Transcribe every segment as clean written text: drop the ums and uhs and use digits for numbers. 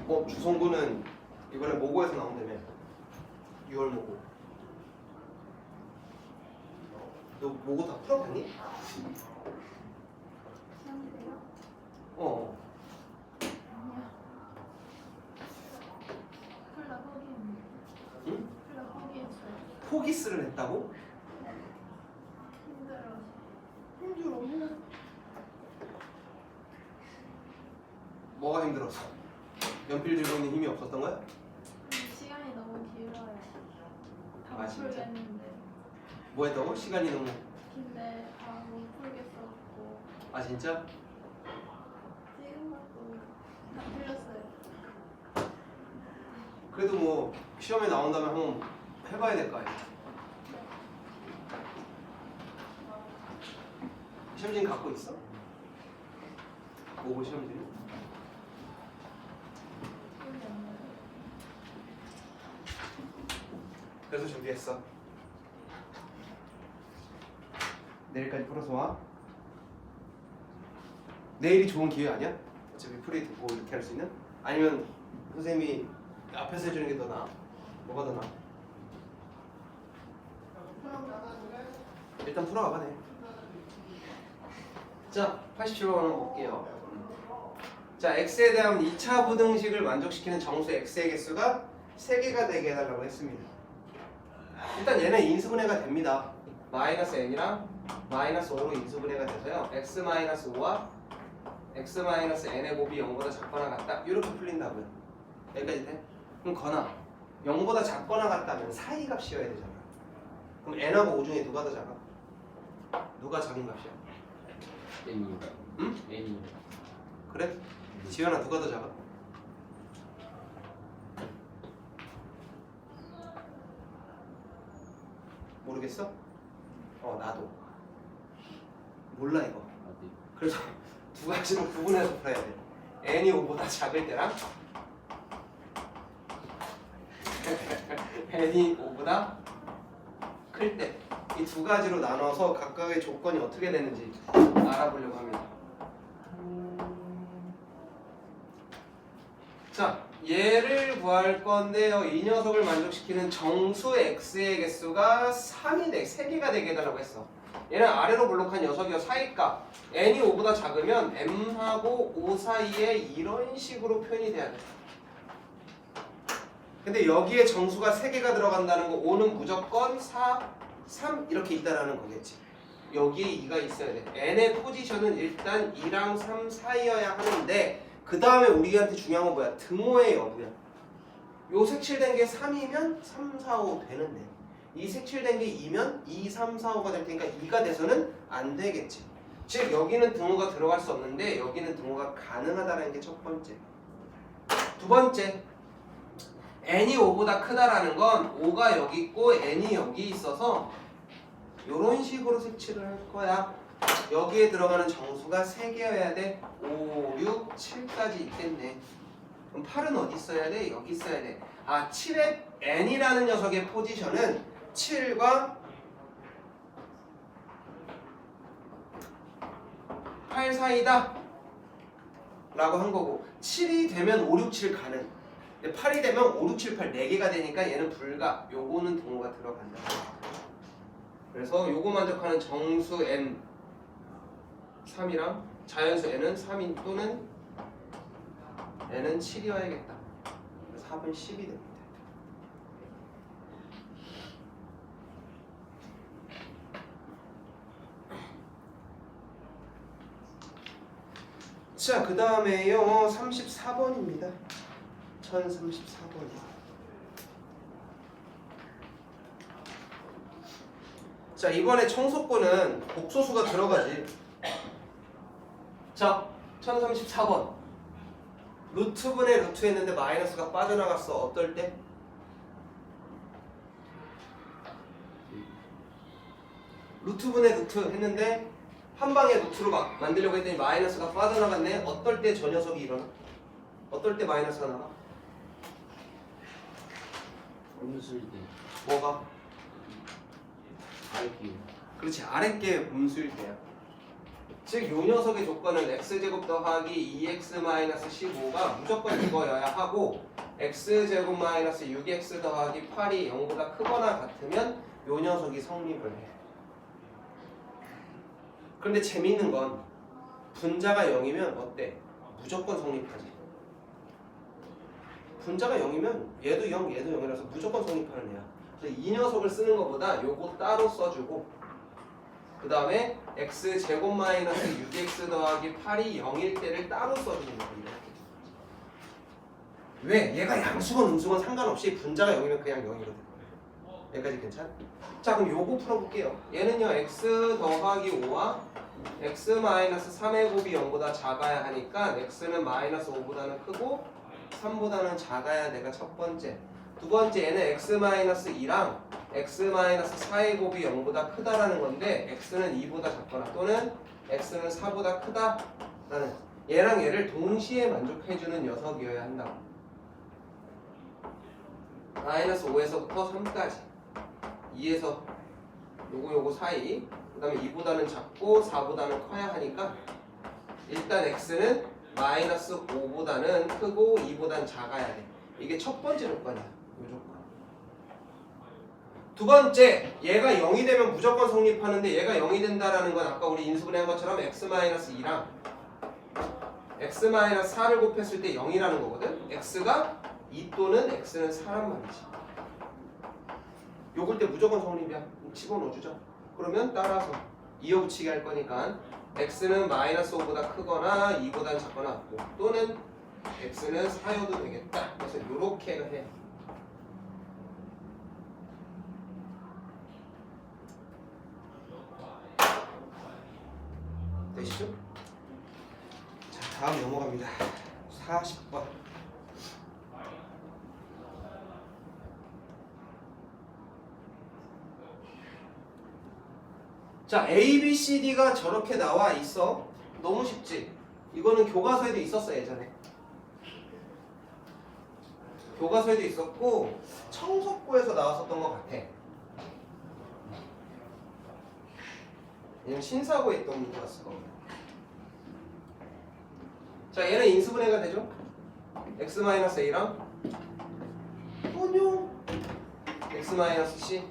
주성구는 이번에 모고에서 나온다며. 6월 모고. 너 모고 다 풀어봤니? 시험 때요? 어. 아니요. 풀라 포기했는데. 응? 풀라 포기했어요. 포기스를 했다고? 힘들어서. 힘들어. 뭐가 힘들었어? 연필 들고 있는 힘이 없었던 거야? 시간이 너무 길어요. 다 아, 못 진짜? 풀겠는데. 뭐 했다고? 시간이 너무. 근데 다 못 풀겠어갖고. 아 진짜? 찍은 것도 다 틀렸어요. 그래도 뭐 시험에 나온다면 한번 해봐야 될 거 아니야. 시험지 갖고 있어? 모고 시험지? 기억이 안 나요. 그래서 준비했어. 내일까지 풀어서 와. 내일이 좋은 기회 아니야? 어차피 프리 듣고 이렇게 할 수 있는? 아니면 선생님이 앞에서 해주는 게 더 나아? 뭐가 더 나아? 일단 풀어가봐. 네. 자, 87번 한번 볼게요. 자, x에 대한 2차 부등식을 만족시키는 정수 x의 개수가 3개가 되게 해달라고 했습니다. 일단 얘는 인수분해가 됩니다. 마이너스 n이랑 마이너스 5로 인수분해가 돼서요. x-5와 x-n의 곱이 0보다 작거나 같다. 이렇게 풀린다고요. 여기까지 돼? 그럼 건아 0보다 작거나 같다면 사이 값이어야 되잖아. 그럼 n하고 5 중에 누가 더 작아? 누가 작은 값이야? N이요. 응? N이요. 그래? 지현아 누가 더 작아? 모르겠어? 나도 몰라 이거. 어디? 그래서 두 가지로 구분해서 풀어야 돼. n이 5보다 작을 때랑 n이 5보다 클 때. 이 두 가지로 나눠서 각각의 조건이 어떻게 되는지 알아보려고 합니다. 자, 얘를 구할 건데요. 이 녀석을 만족시키는 정수 x의 개수가 3이 돼, 3개가 되게 해달라고 했어. 얘는 아래로 블록한 녀석이요. 사이값 n이 5보다 작으면 m하고 5 사이에 이런 식으로 표현이 돼야 돼. 근데 여기에 정수가 3개가 들어간다는 거 5는 무조건 4, 3 이렇게 있다라는 거겠지. 여기에 2가 있어야 돼. n의 포지션은 일단 2랑 3 사이여야 하는데 그 다음에 우리한테 중요한 건 뭐야? 등호의 여부야. 요 색칠된 게 3이면 3, 4, 5 되는데 이 색칠된 게 2면 2, 3, 4, 5가 될 테니까 2가 돼서는 안 되겠지. 즉 여기는 등호가 들어갈 수 없는데 여기는 등호가 가능하다는 게 첫 번째. 두 번째, n이 5보다 크다라는 건 5가 여기 있고 n이 여기 있어서 이런 식으로 색칠을 할 거야. 여기에 들어가는 정수가 3개여야 돼. 5, 6, 7까지 있겠네. 그럼 8은 어디 있어야 돼? 여기 있어야 돼. 아, 7의 n이라는 녀석의 포지션은 7과 8 사이다 라고 한 거고 7이 되면 5, 6, 7 가능. 근데 8이 되면 5, 6, 7, 8 4개가 되니까 얘는 불가. 요거는 등호가 들어간다. 그래서 요거 만족하는 정수 n 3이랑 자연수 n은 3인 또는 n은 7이어야겠다. 그래서 합은 10이 됩니다. 자, 그 다음에요 34번입니다. 1034번이요. 자, 이번에 청소권은 복소수가 들어가지. 자, 1034번 루트분의 루트 했는데 마이너스가 빠져나갔어. 어떨 때? 루트분의 루트 했는데 한 방에 루트로 막 만들려고 했더니 마이너스가 빠져나갔네. 어떨 때 저 녀석이 일어나? 어떨 때 마이너스가 나가? 음수일 때. 뭐가? 알기요. 그렇지, 아랫게 분수일 때야. 즉 요 녀석의 조건은 x제곱 더하기 2x-15가 무조건 이거여야 하고 x제곱 마이너스 6x 더하기 8이 0보다 크거나 같으면 요 녀석이 성립을 해. 그런데 재미있는 건 분자가 0이면 어때? 무조건 성립하지. 분자가 0이면 얘도 0, 얘도 0이라서 무조건 성립하는 애야. 그래서 이 녀석을 쓰는 것보다 요거 따로 써주고 그 다음에 x제곱 마이너스 6x 더하기 8이 0일 때를 따로 써주는 거야. 이렇게. 왜? 얘가 양수건 음수건 상관없이 분자가 0이면 그냥 0이거든. 여기까지 괜찮아? 자 그럼 요거 풀어볼게요. 얘는요 x 더하기 5와 x 마이너스 3의 곱이 0보다 작아야 하니까 x는 마이너스 5보다는 크고 3보다는 작아야 내가 첫 번째. 두 번째 얘는 x 마이너스 2랑 x 마이너스 4의 곱이 0보다 크다라는 건데 x는 2보다 작거나 또는 x는 4보다 크다라는 얘랑 얘를 동시에 만족해주는 녀석이어야 한다고. 마이너스 5에서부터 3까지 2에서 요거 사이 그 다음에 2보다는 작고 4보다는 커야 하니까 일단 x는 마이너스 5보다는 크고 2보다는 작아야 돼. 이게 첫 번째 조건이야. 이 조건. 두 번째, 얘가 0이 되면 무조건 성립하는데 얘가 0이 된다라는 건 아까 우리 인수분해한 것처럼 x-2랑 x-4를 곱했을 때 0이라는 거거든. x가 2 또는 x는 4란 말이지. 요걸 때 무조건 성립이야. 집어넣어주죠. 그러면 따라서 이어붙이기 할 거니까 x는 마이너스 5보다 크거나 2보다 작거나 같고 또는 x는 4여도 되겠다. 그래서 이렇게 해. 되시죠? 자 다음 넘어갑니다. 40번. 자, A, B, C, D가 저렇게 나와 있어. 너무 쉽지? 이거는 교과서에도 있었어 예전에. 교과서에도 있었고 청석고에서 나왔었던 것 같아. 얘는 신사고에 있던 문제였을 겁니다. 자, 얘는 인수분해가 되죠? x-a랑 또요 x-c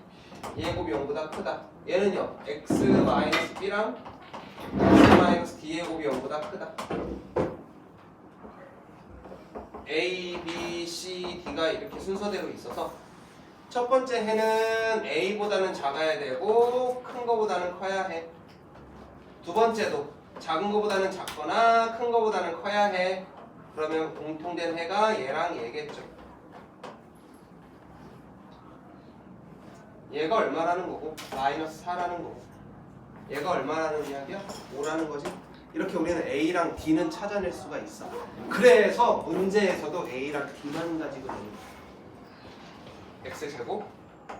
얘 곱이 0보다 크다. 얘는요 x-b랑 x-d의 곱이 0보다 크다. A, B, C, D가 이렇게 순서대로 있어서 첫 번째 해는 A보다는 작아야 되고 큰 거보다는 커야 해. 두 번째도 작은 거보다는 작거나 큰 거보다는 커야 해. 그러면 공통된 해가 얘랑 얘겠죠. 얘가 얼마라는 거고 마이너스 4라는 거고 얘가 얼마라는 이야기야? 5라는 거지. 이렇게 우리는 A랑 D는 찾아낼 수가 있어. 그래서 문제에서도 A랑 D만 가지고 있는 거야. x제곱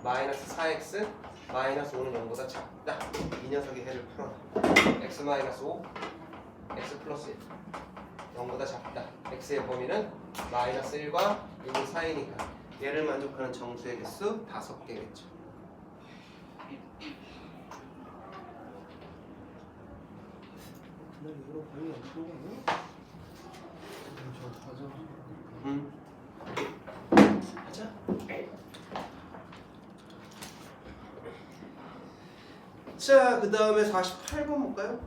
마이너스 4x 마이너스 5는 0보다 작다. 이 녀석의 해를 풀어라. x 마이너스 5 x 플러스 1 0보다 작다. x의 범위는 마이너스 1과 6 사이니까 얘를 만족하는 정수의 개수 5개겠죠. 그날 이후로 거의 안 푼 거 아니야? 하자. 자, 그 다음에 48번 볼까요?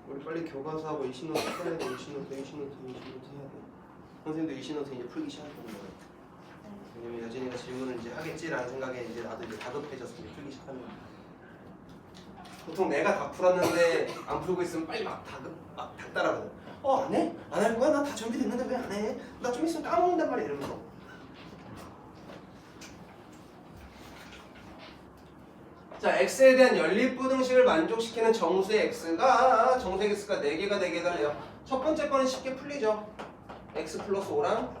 우리 빨리 교과서하고 이시노트 풀어야 돼. 이시노트 해야 돼. 선생님도 이시노트 이제 풀기 시작할 겁니다. 왜냐면 여진이가 질문을 이제 하겠지라는 생각에 이제 나도 이제 다급해져서 이제 풀기 시작하는 거야. 보통 내가 다 풀었는데 안 풀고 있으면 빨리 막 따라가거든. 안 해? 안 할 거야? 나 다 준비됐는데 왜 안 해? 나 좀 있으면 까먹는단 말이야 이러면서. 자, x에 대한 연립부등식을 만족시키는 정수의 x가 4개가 되게 해달래요. 첫 번째 거는 쉽게 풀리죠. x 플러스 5랑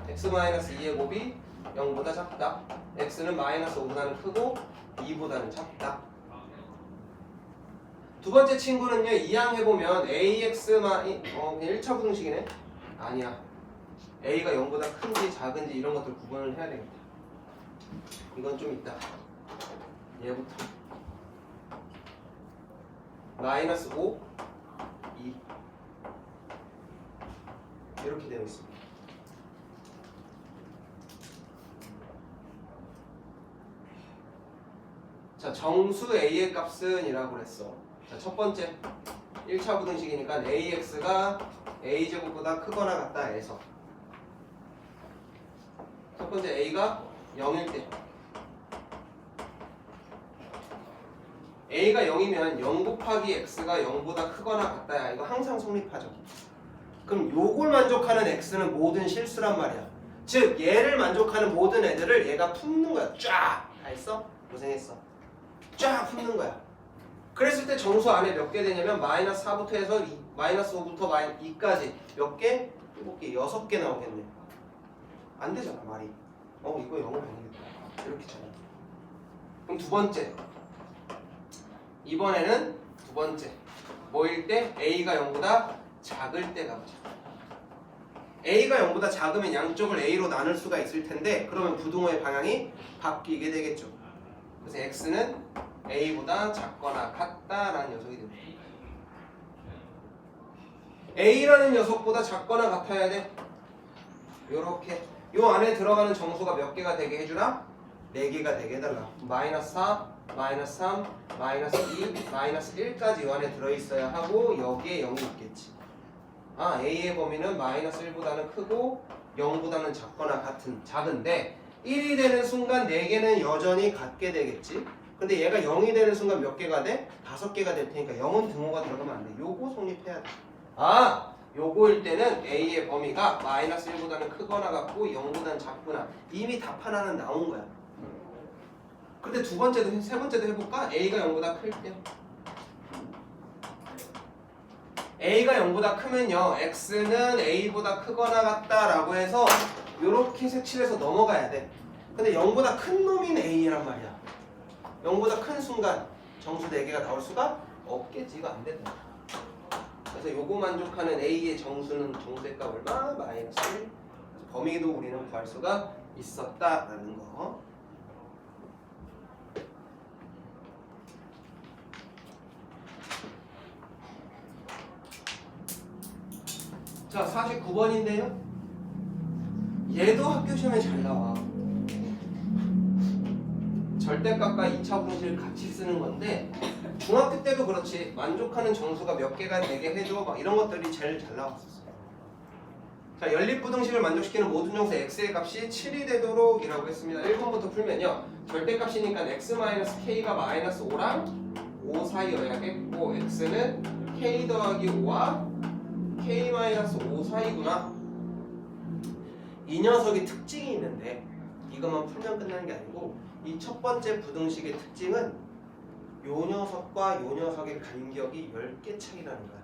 x 마이너스 2의 곱이 0보다 작다. x는 마이너스 5보다는 크고 2보다는 작다. 두 번째 친구는요, 이항해보면 ax 그냥 1차 부등식이네? 아니야. a가 0보다 큰지 작은지 이런 것들 구분을 해야 되겠다. 이건 좀 있다. 얘부터 마이너스 5, 2 이렇게 되어 있습니다. 자, 정수 a의 값은 이라고 그랬어. 자, 첫 번째 1차 부등식이니까 ax가 a제곱보다 크거나 같다 해서 첫 번째 a가 0일 때 a가 0이면 0 곱하기 x가 0보다 크거나 같다야. 이거 항상 성립하죠. 그럼 요걸 만족하는 x는 모든 실수란 말이야. 즉 얘를 만족하는 모든 애들을 얘가 품는 거야. 쫙! 다 했어? 고생했어. 쫙 품는 거야. 그랬을 때 정수 안에 몇 개 되냐면 마이너스 4부터 해서 마이너스 5부터 2까지 몇 개? 7개, 6개 나오겠네. 안 되잖아 말이. 이거 0을 아니겠다. 이렇게 잖아. 그럼 두 번째. 이번에는 두 번째. 뭐일 때? a가 0보다 작을 때 가보자. a가 0보다 작으면 양쪽을 a로 나눌 수가 있을 텐데 그러면 부등호의 방향이 바뀌게 되겠죠. 그래서 x는 a보다 작거나 같다라는 녀석이 됩니다. a라는 녀석보다 작거나 같아야 돼. 요렇게 요 안에 들어가는 정수가 몇 개가 되게 해주라? 4개가 되게 해달라. 마이너스 4, 마이너스 3, 마이너스 2, 마이너스 1까지 요 안에 들어있어야 하고 여기에 0이 있겠지. a의 범위는 마이너스 1보다는 크고 0보다는 작은데 1이 되는 순간 4개는 여전히 같게 되겠지. 근데 얘가 0이 되는 순간 몇 개가 돼? 5개가 될 테니까 0은 등호가 들어가면 안 돼. 요거 성립해야 돼. 요거일 때는 a의 범위가 마이너스 1보다는 크거나 같고 0보다는 작거나. 이미 답 하나는 나온 거야. 근데 두 번째도 세 번째도 해볼까? a가 0보다 클 때. a가 0보다 크면요 x는 a보다 크거나 같다라고 해서 요렇게 색칠해서 넘어가야 돼. 근데 0보다 큰 놈인 a란 말이야. 0보다 큰 순간 정수 4개가 나올 수가 없겠지. 이거 안 된다. 그래서 요거 만족하는 a의 정수는 정수의 값 얼마? 마이너스 1. 범위도 우리는 구할 수가 있었다라는 거. 자, 49번인데요. 얘도 학교 시험에 잘 나와. 절대값과 2차 분식을 같이 쓰는 건데 중학교 때도 그렇지. 만족하는 정수가 몇 개가 되게 해줘. 막 이런 것들이 제일 잘 나왔었어요. 자, 연립부등식을 만족시키는 모든 정수 x의 값이 7이 되도록 이라고 했습니다. 1번부터 풀면요. 절대값이니까 x-k가 마이너스 5랑 5 사이여야겠고 x는 k 더하기 5와 k-5 사이구나. 이 녀석이 특징이 있는데 이것만 풀면 끝나는 게 아니고 이 첫 번째 부등식의 특징은 요 녀석과 요 녀석의 간격이 10개 차이라는 거야.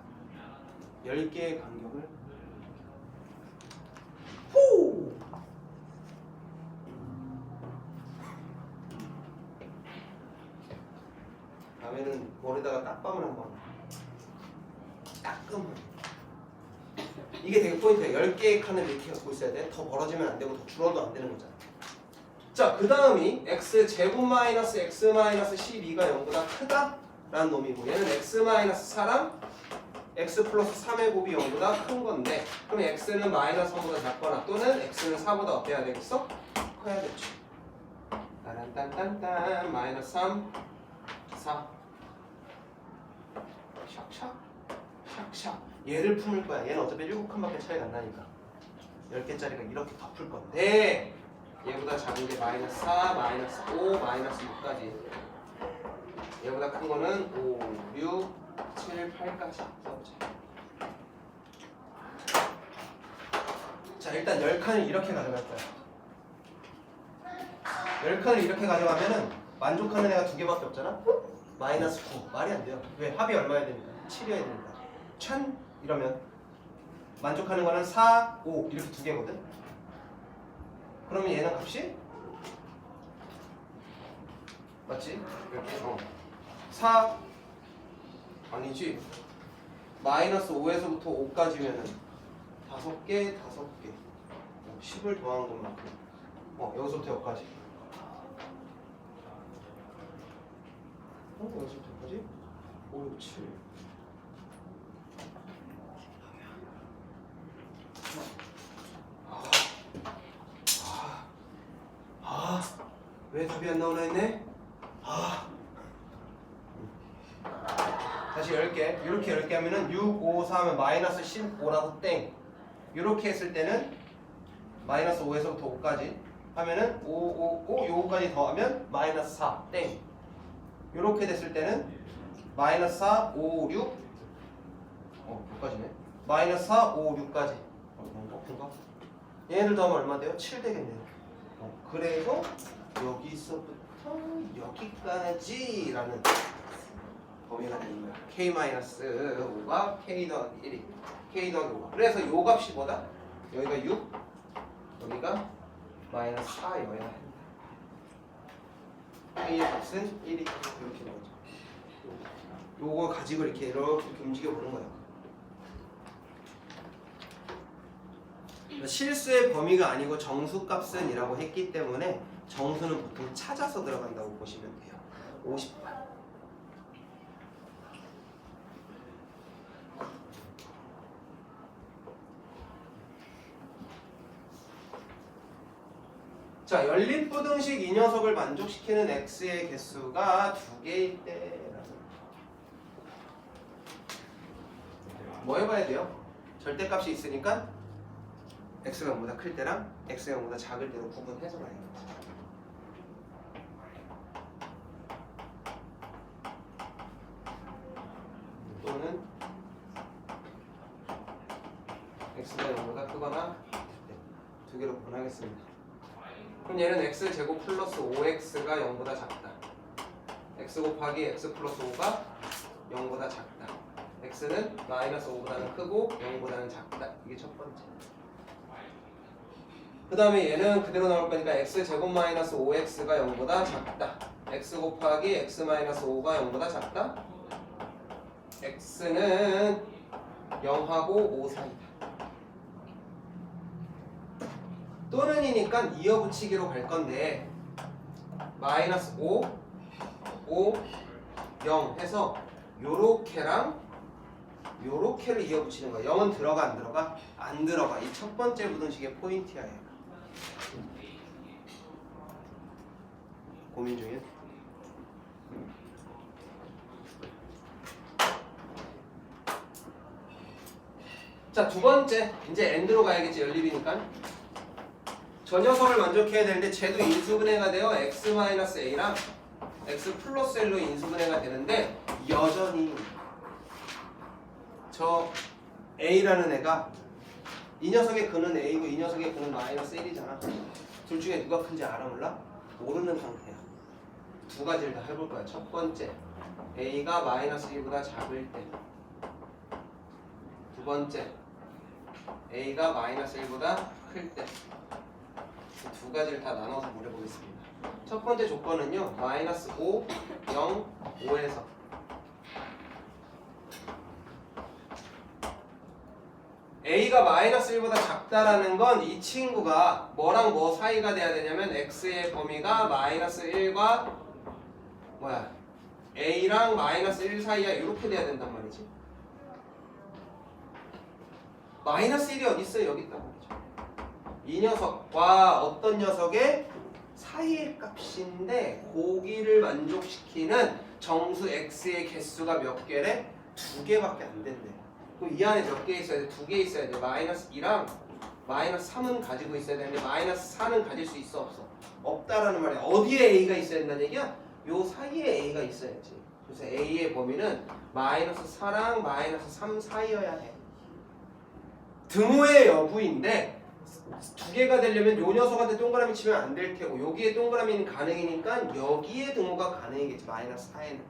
10개의 간격을 호! 다음에는 볼에다가 딱밤을 한번 따끔하게. 이게 되게 포인트야. 10개의 칸을 이렇게 갖고 있어야 돼. 더 벌어지면 안 되고 더 줄어도 안 되는 거잖아. 자, 그 다음이 x 제곱 마이너스 x 마이너스 12가 0보다 크다 라는 놈이고 얘는 x 마이너스 4랑 x 플러스 3의 곱이 0보다 큰 건데 그럼 x는 마이너스 3보다 작거나 또는 x는 4보다 어때야 되겠어? 커야겠죠. 따란딴딴딴 마이너스 3 4 샥샥 샥샥 얘를 품을 거야. 얘는 어차피 7칸밖에 차이가 안 나니까 10개짜리가 이렇게 다 풀 건데 얘보다 작은 게 마이너스 4, 마이너스 5, 마이너스 6까지. 얘보다 큰 거는 5, 6, 7, 8까지 써보자. 자, 일단 10칸을 이렇게 가져갈 거야. 10칸을 이렇게 가져가면은 만족하는 애가 2개밖에 없잖아? 마이너스 9. 말이 안 돼요. 왜? 합이 얼마야 되니까? 7이어야 되니까. 1000 이러면 만족하는 거는 4, 5 이렇게 2개거든? 그러면 얘는 값이 맞지? 이렇게 4 아니지 마이너스 5에서부터 5까지면은 5개 5개 10을 더한 것만큼 여기서부터 여기까지 여기서부터 여기까지 5, 6, 7 왜 답이 안 나오나 했네? 아. 다시 10개. 이렇게 10개 하면은 6, 5, 4 하면 마이너스 15라고 땡. 이렇게 했을 때는 마이너스 5에서부터 5까지 하면은 5, 5, 5, 요거까지 더하면 마이너스 4 땡. 이렇게 됐을 때는 마이너스 4, 5, 6 여기까지네. 마이너스 4, 5, 6까지. 뭔가? 얘네들 더하면 얼마 돼요? 7 되겠네요. 그래서 여기서부터 여기까지라는 범위가 되는 거야. K-5가 K 더하기 1이 K 더하기 5가. 그래서 요 값이 뭐다? 여기가 6, 여기가 마이너스 4여야 한다. K의 값은 1이 이렇게 나오죠. 요거 가지고 이렇게 움직여 보는 거야. 실수의 범위가 아니고 정수값은 이라고 했기 때문에 정수는 보통 찾아서 들어간다고 보시면 돼요. 50번. 자, 연립부등식 이 녀석을 만족시키는 x의 개수가 2개일 때라는 뭐 해봐야 돼요? 절대값이 있으니까 x가 0보다 클 때랑 x가 0보다 작을 때로 구분해서 봐야겠다. 또는 x가 0보다 크거나 두 개로 구분하겠습니다. 그럼 얘는 x제곱 플러스 5x가 0보다 작다. x 곱하기 x 플러스 5가 0보다 작다. x는 마이너스 5보다는 크고 0보다는 작다. 이게 첫 번째. 그 다음에 얘는 그대로 나올 거니까 x제곱 마이너스 5x가 0보다 작다. x 곱하기 x 마이너스 5가 0보다 작다. x는 0하고 5 사이다. 또는이니까 이어붙이기로 갈 건데 마이너스 5, 5, 0 해서 요렇게랑 요렇게를 이어붙이는 거야. 0은 들어가 안 들어가? 안 들어가. 이 첫 번째 부등식의 포인트야. 얘가. 고민 중이야? 자, 두 번째 이제 n드로 가야겠지. 연립이니까 저 녀석을 만족해야 되는데 쟤도 인수분해가 되어 x-a랑 x 플러스 1로 인수분해가 되는데 여전히 저 a라는 애가 이 녀석의 근은 a고 이 녀석의 근은 마이너스 1이잖아. 둘 중에 누가 큰지 알아 몰라? 모르는 상태야. 두 가지를 다 해볼 거야. 첫 번째, a가 마이너스 1보다 작을 때. 두 번째, a가 마이너스 1보다 클 때. 두 가지를 다 나눠서 물어보겠습니다. 첫 번째 조건은요, 마이너스 5, 0, 5에서 a가 마이너스 1보다 작다라는 건 이 친구가 뭐랑 뭐 사이가 돼야 되냐면 x의 범위가 마이너스 1과 뭐야 a랑 마이너스 1 사이야. 이렇게 돼야 된단 말이지. 마이너스 1이 어디 있어요? 여기 있단 말이죠. 이 녀석과 어떤 녀석의 사이의 값인데 고기를 만족시키는 정수 x의 개수가 몇 개래? 2개밖에 안 된대. 그럼 이 안에 몇 개 있어야 돼? 2개 있어야 돼. 마이너스 2랑 마이너스 3은 가지고 있어야 되는데 마이너스 4는 가질 수 있어 없어? 없다라는 말이야. 어디에 a가 있어야 된다는 얘기야? 요 사이에 a가 있어야지. 그래서 a의 범위는 마이너스 4랑 마이너스 3 사이여야 해. 등호의 여부인데 두 개가 되려면 요 녀석한테 동그라미 치면 안 될 테고 여기에 동그라미는 가능이니까 여기에 등호가 가능이겠지. 마이너스 4에는.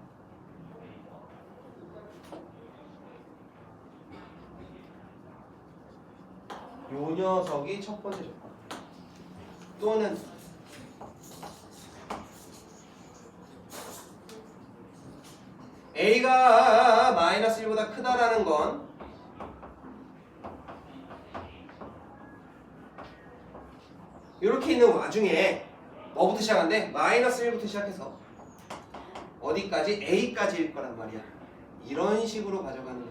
요 녀석이 첫 번째 조건. 또는 a가 마이너스 1보다 크다라는 건 이렇게 있는 와중에 뭐부터 시작한대? 마이너스 1부터 시작해서 어디까지? a까지일 거란 말이야. 이런 식으로 가져가는 거야.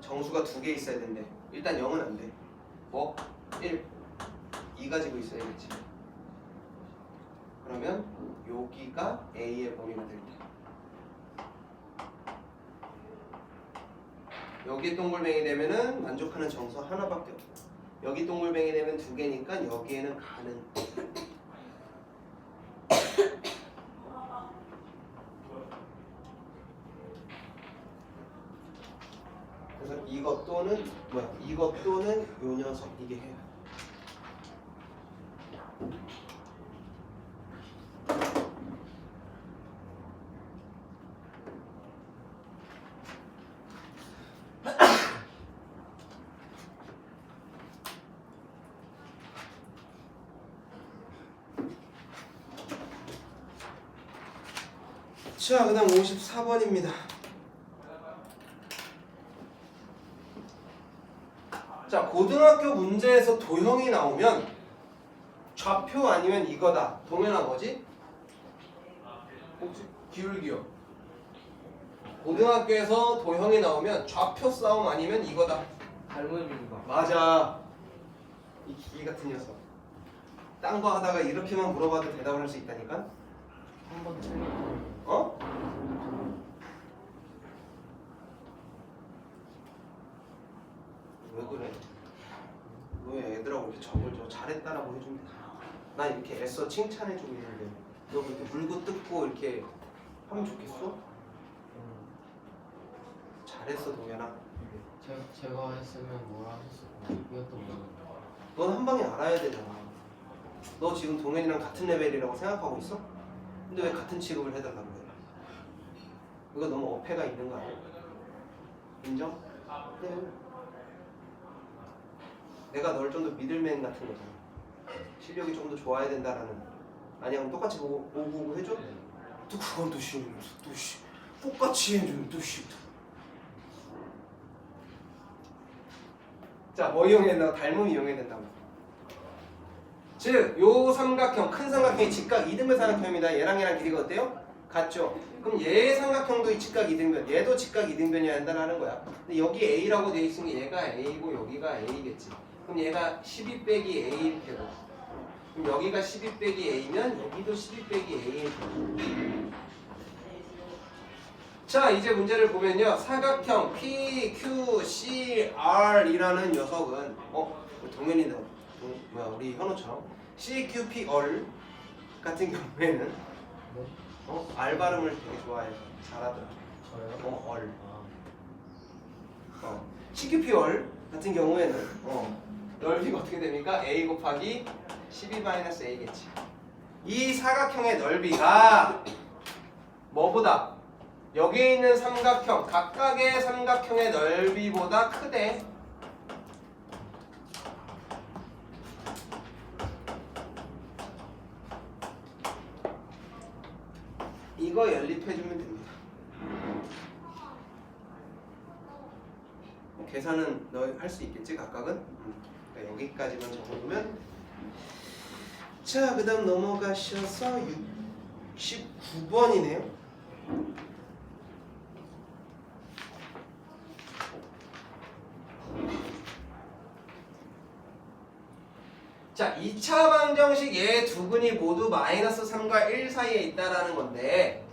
정수가 2개 있어야 된대. 일단 0은 안 돼. 뭐? 1, 2 가지고 있어야겠지. 그러면 여기가 A의 범위가 될 때. 여기 동글뱅이 되면은 만족하는 정수 하나밖에 없고 여기 동글뱅이 되면 두 개니까 여기에는 가는. 그래서 이것 또는 뭐야? 이것 또는 요 녀석 이게 해요. 자, 그 다음 54번입니다. 자, 고등학교 문제에서 도형이 나오면 좌표 아니면 이거다. 동현아 뭐지? 기울기요. 고등학교에서 도형이 나오면 좌표 싸움 아니면 이거다. 할머니인가? 맞아. 이 기계 같은 녀석. 딴 거 하다가 이렇게만 물어봐도 대답을 할 수 있다니까? 한번 틀리면 어? 왜 그래? 왜 애들하고 이렇게 적을 줘? 잘했다라고 해주면 돼. 난 이렇게 애써 칭찬해주고 있는데 너 그렇게 물고 뜯고 이렇게 하면 좋겠어? 잘했어 동현아. 제가 했으면 뭐라 하셨을 거예요? 이것도 모르겠다. 넌 한 방에 알아야 되잖아. 너 지금 동현이랑 같은 레벨이라고 생각하고 있어? 근데 왜 같은 취급을 해달라고 그래? 이거 너무 어폐가 있는 거 아니야? 인정? 네. 내가 널 좀 더 미들맨 같은 거잖아. 실력이 좀 더 좋아야 된다라는. 아니야, 똑같이 오고 해줘? 또 그건 또 쉬우면서 또 씨. 똑같이 해주면 또 쉬. 자, 뭐 이용해야 된다고? 닮음이 이용해야 된다고. 즉, 요 삼각형, 큰 삼각형이 직각 이등변 삼각형입니다. 얘랑 길이가 어때요? 같죠? 그럼 얘의 삼각형도 이 직각 이등변, 얘도 직각 이등변이어야 한다는 거야. 근데 여기 A라고 돼 있으니 얘가 A고 여기가 A겠지. 그럼 얘가 12 빼기 A일 테고. 그럼 여기가 12 빼기 A면 여기도 12 빼기 A일 테고. 자, 이제 문제를 보면요. 사각형 PQCR이라는 녀석은 동현이는 우리 현우처럼 CQPR 같은 경우에는 R 발음을 되게 좋아해서 잘하더라. 저요? 얼. CQPR 같은 경우에는 넓이가 어떻게 됩니까? A 곱하기 12-A겠지. 이 사각형의 넓이가 뭐보다? 여기 있는 삼각형, 각각의 삼각형의 넓이보다 크대. 이거 연립해주면 됩니다. 계산은 너 할 수 있겠지, 각각은? 그러니까 여기까지만 적어두면. 자, 그 다음 넘어가셔서 69번이네요. 자, 2차 방정식 얘 두 근이 모두 -3과 1 사이에 있다라는 건데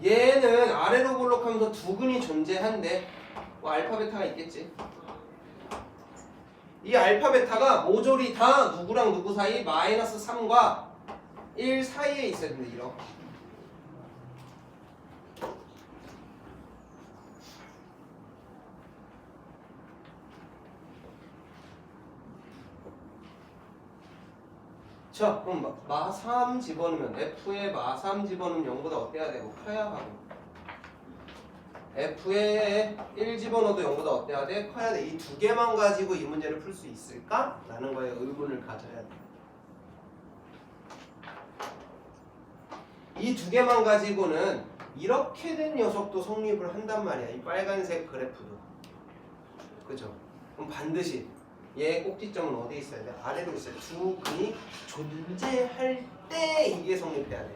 얘는 아래로 볼록하면서 두 근이 존재한대. 뭐 알파 베타가 있겠지. 이 알파 베타가 모조리 다 누구랑 누구 사이? -3과 1 사이에 있어야 된대. 이렇게. 자, 그럼 마3 집어넣으면 F에 마3 집어넣으면 0보다 어때야 되고? 커야 하고 F에 1 집어넣어도 0보다 어때야 돼? 커야 돼. 이 두 개만 가지고 이 문제를 풀 수 있을까? 라는 거에 의문을 가져야 돼. 이 두 개만 가지고는 이렇게 된 녀석도 성립을 한단 말이야. 이 빨간색 그래프도. 그죠? 그럼 반드시 얘 꼭지점은 어디에 있어야 돼? 아래로 있어야 돼. 두 근이 존재할 때 이게 성립돼야 돼.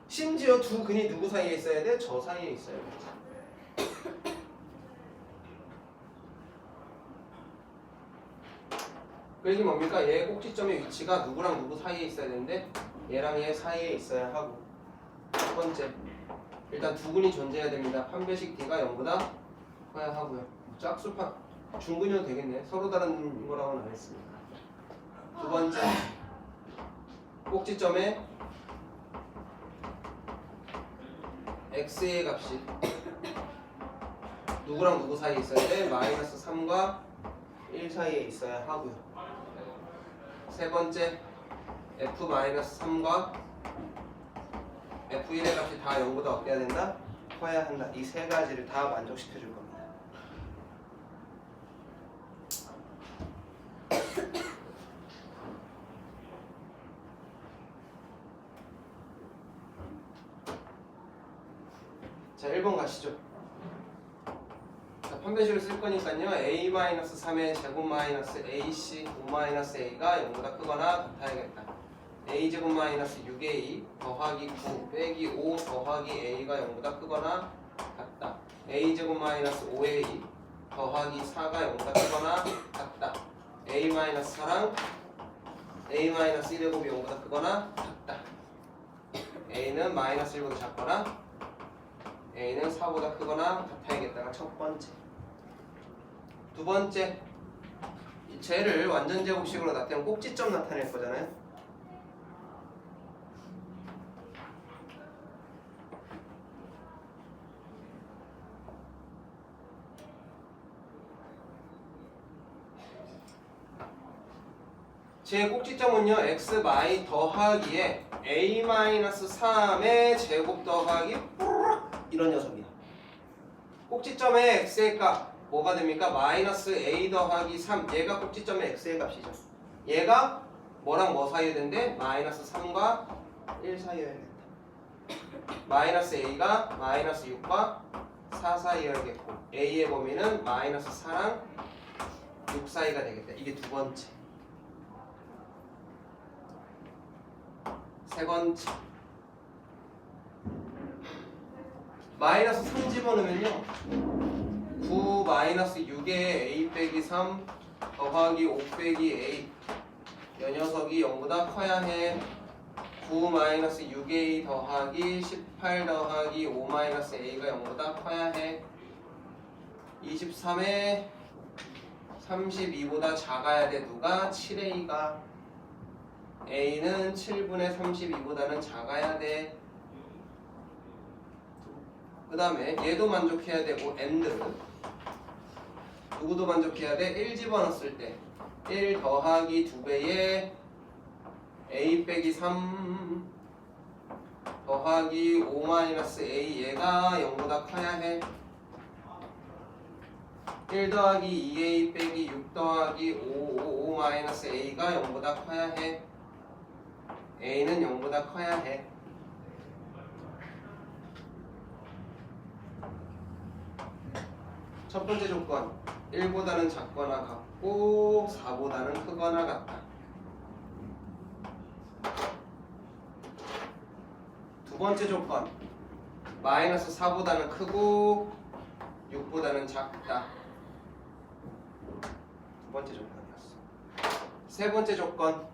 심지어 두 근이 누구 사이에 있어야 돼? 저 사이에 있어야 돼. 그 얘기 뭡니까? 얘의 꼭지점의 위치가 누구랑 누구 사이에 있어야 되는데 얘랑 얘 사이에 있어야 하고. 첫 번째, 일단 두근이 존재해야 됩니다. 판별식 D가 0보다 커야 하고요. 짝수판 중근이어도 되겠네. 서로 다른 거라고는 안 했으니까. 두 번째, 꼭지점에 x의 값이 누구랑 누구 사이에 있어야 돼? 마이너스 3과 1 사이에 있어야 하고요. 세 번째, f-3과 f1의 값이 다 0보다 어때야 된다? 커야 한다. 이 세 가지를 다 만족시켜 줄 겁니다. 자, 1번 가시죠. 자, 판별식을 쓸 거니까요. a-3의 제곱 마이너스 ac 5-a가 0보다 크거나 같아야겠다. a제곱 마이너스 6a 더하기 9 빼기 5 더하기 a가 0보다 크거나 같다. a제곱 마이너스 5a 더하기 4가 0보다 크거나 같다. a 마이너스 4랑 a 마이너스 1의 곱이 0보다 크거나 같다. a는 마이너스 1보다 작거나 a는 4보다 크거나 같아야겠다가 첫 번째. 두 번째, 이 쟤를 완전 제곱식으로 나타내면 꼭지점 나타낼 거잖아요. 제 꼭지점은요 x 마이 더하기에 a 마이너스 3의 제곱 더하기 이런 녀석이야. 꼭지점의 x의 값 뭐가 됩니까? 마이너스 a 더하기 3. 얘가 꼭지점의 x의 값이죠. 얘가 뭐랑 뭐 사이에 된대? 마이너스 3과 1 사이여야겠다. 마이너스 a가 마이너스 6과 4 사이여야겠고 a의 범위는 마이너스 4랑 6 사이가 되겠다. 이게 두 번째. 세 번째, 마이너스 3 집어넣으면요 9 마이너스 6에 a 빼기 3 더하기 5 빼기 a 이 녀석이 0보다 커야 해. 9 마이너스 6a 더하기 18 더하기 5 마이너스 a가 0보다 커야 해. 23에 32보다 작아야 돼. 누가? 7a가. a는 7분의 32보다는 작아야 돼. 그 다음에 얘도 만족해야 되고 and 누구도 만족해야 돼? 1 집어넣었을 때 1 더하기 2배의 a 빼기 3 더하기 5 마이너스 a 얘가 0보다 커야 해. 1 더하기 2a 빼기 6 더하기 5 마이너스 a가 0보다 커야 해. a는 0보다 커야 해. 첫 번째 조건 1보다는 작거나 같고 4보다는 크거나 같다. 두 번째 조건 마이너스 4보다는 크고 6보다는 작다. 두 번째 조건이었어. 세 번째 조건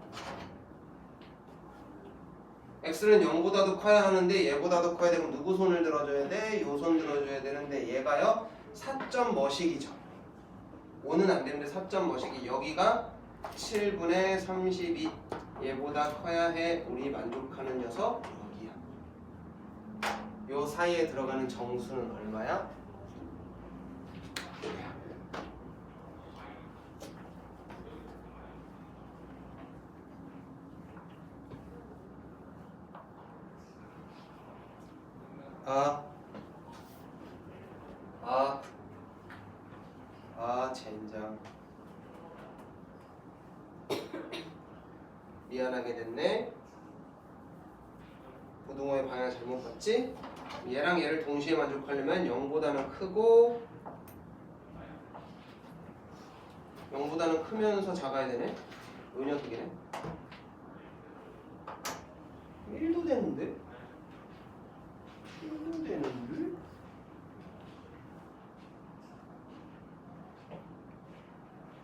x는 0보다도 커야 하는데 얘보다도 커야 되면 누구 손을 들어줘야 돼? 요 손 들어줘야 되는데 얘가요 4점 뭐식이죠. 5는 안 되는데 4점 뭐식이 여기가 7분의 32 얘보다 커야 해. 우리 만족하는 녀석 여기야. 요 사이에 들어가는 정수는 얼마야? 젠장. 미안하게 됐네. 고등어의 방향 잘못 봤지? 얘랑 얘를 동시에 만족하려면 0보다는 크고 0보다는 크면서 작아야 되네. 요 녀석이네. 1도 되는데? 1도 되는데?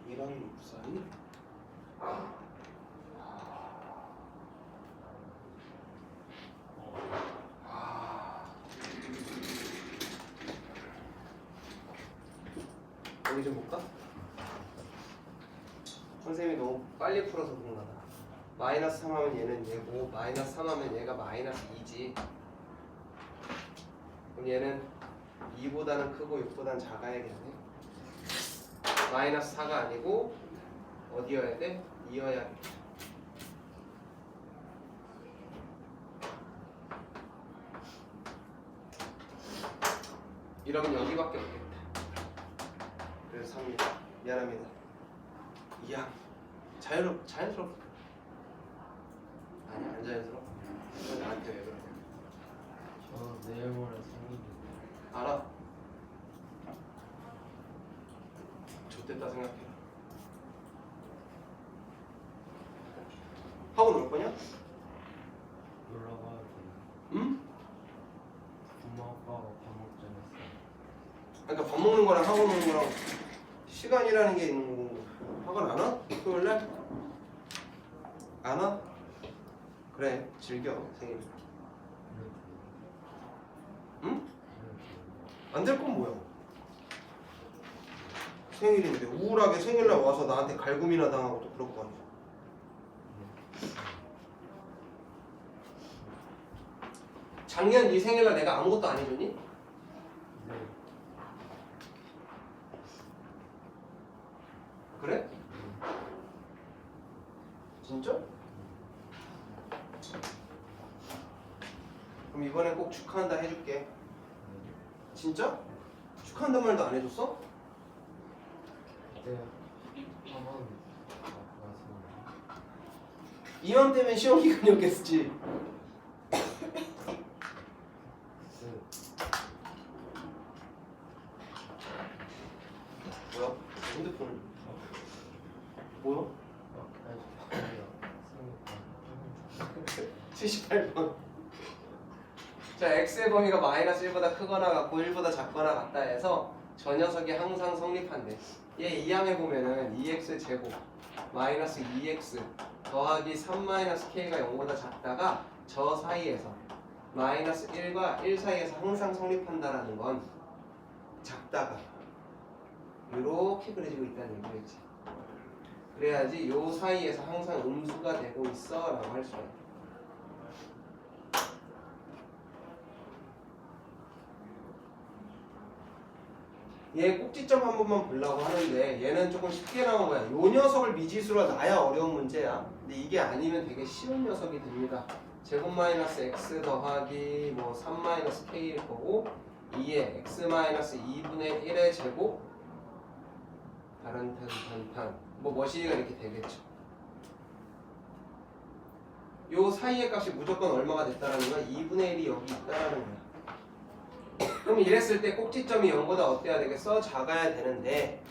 이랑 6 사이? 여기 좀 볼까? 선생님이 너무 빨리 풀어서 그런가 봐. 마이너스 3 하면 얘는 얘고 마이너스 3 하면 얘가 마이너스 2지. 그럼 얘는 2보다는 크고 6보다는 작아야겠네. 마이너스 4가 아니고 어디여야 돼? 2여야 돼. 이러면 여기밖에 없겠다. 그래서 3입니다. 미안합니다. 2항 자연스럽게. 아니 안 자연스러워. 이건 나한테 왜 그러냐. 저 내일 모레 생일이. 알아. 좋댔다 생각해라. 하고 놀 거냐? 놀러 가야 돼. 응? 엄마 아빠가 밥 먹자 했어. 그러니까 밥 먹는 거랑 하고 노는 거랑 시간이라는 게 있는 거. 학원 안 와? 토요일 날? 안 와? 그래 즐겨 생일. 응? 안 될 건 뭐야? 생일인데 우울하게 생일날 와서 나한테 갈굼이나 당하고 또 그럴 거 아니야. 작년 네 생일날 내가 아무것도 안 해줬니? 네. 그래? 진짜? 그럼 이번엔 꼭 축하한다 해줄게. 진짜? 축하한단 말도 안 해줬어? 그때 한번 왔습니다. 이맘때면 시험 기간이었겠지. 뭐야? 핸드폰 뭐야? 78번. 자, x의 범위가 마이너스 1보다 크거나 같고 1보다 작거나 같다 해서 저 녀석이 항상 성립한대. 얘 2항에 보면은 2x 제곱 마이너스 2x 더하기 3 마이너스 k가 0보다 작다가 저 사이에서 마이너스 1과 1 사이에서 항상 성립한다라는 건 작다가 이렇게 그려지고 있다는 얘기겠지. 그래야지 요 사이에서 항상 음수가 되고 있어 라고 할 수가 있다. 얘 꼭지점 한 번만 보려고 하는데 얘는 조금 쉽게 나온 거야. 요 녀석을 미지수로 놔야 어려운 문제야. 근데 이게 아니면 되게 쉬운 녀석이 됩니다. 제곱 마이너스 x 더하기 뭐 3 마이너스 k일 거고 2에 x 마이너스 2분의 1의 제곱 다른 뭐 머시기가 이렇게 되겠죠. 요 사이의 값이 무조건 얼마가 됐다라는 건 2분의 1이 여기 있다라는 거야. 그럼 이랬을 때 꼭지점이 0보다 어때야 되겠어? 작아야 되는데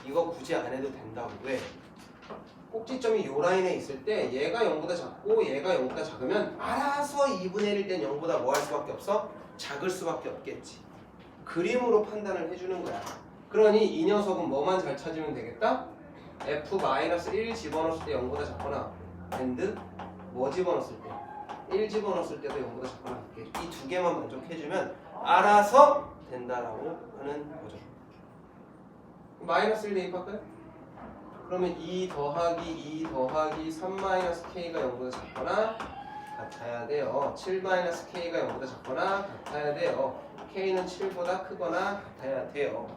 이거 굳이 안 해도 된다고. 왜? 꼭지점이 요 라인에 있을 때 얘가 0보다 작고 얘가 0보다 작으면 알아서 2분의 1일 땐 0보다 뭐 할 수밖에 없어? 작을 수밖에 없겠지. 그림으로 판단을 해주는 거야. 그러니 이 녀석은 뭐만 잘 찾으면 되겠다? f-1 집어넣었을 때 0보다 작거나 and 뭐 집어넣었을 때? 1 집어넣었을 때도 0보다 작거나 같게 이 두 개만 만족해주면 알아서 된다라고 하는 거죠. 마이너스 1 대입할까요? 그러면 2 더하기 3 마이너스 k가 0보다 작거나 같아야 돼요. 7 마이너스 k가 0보다 작거나 같아야 돼요. k는 7보다 크거나 같아야 돼요.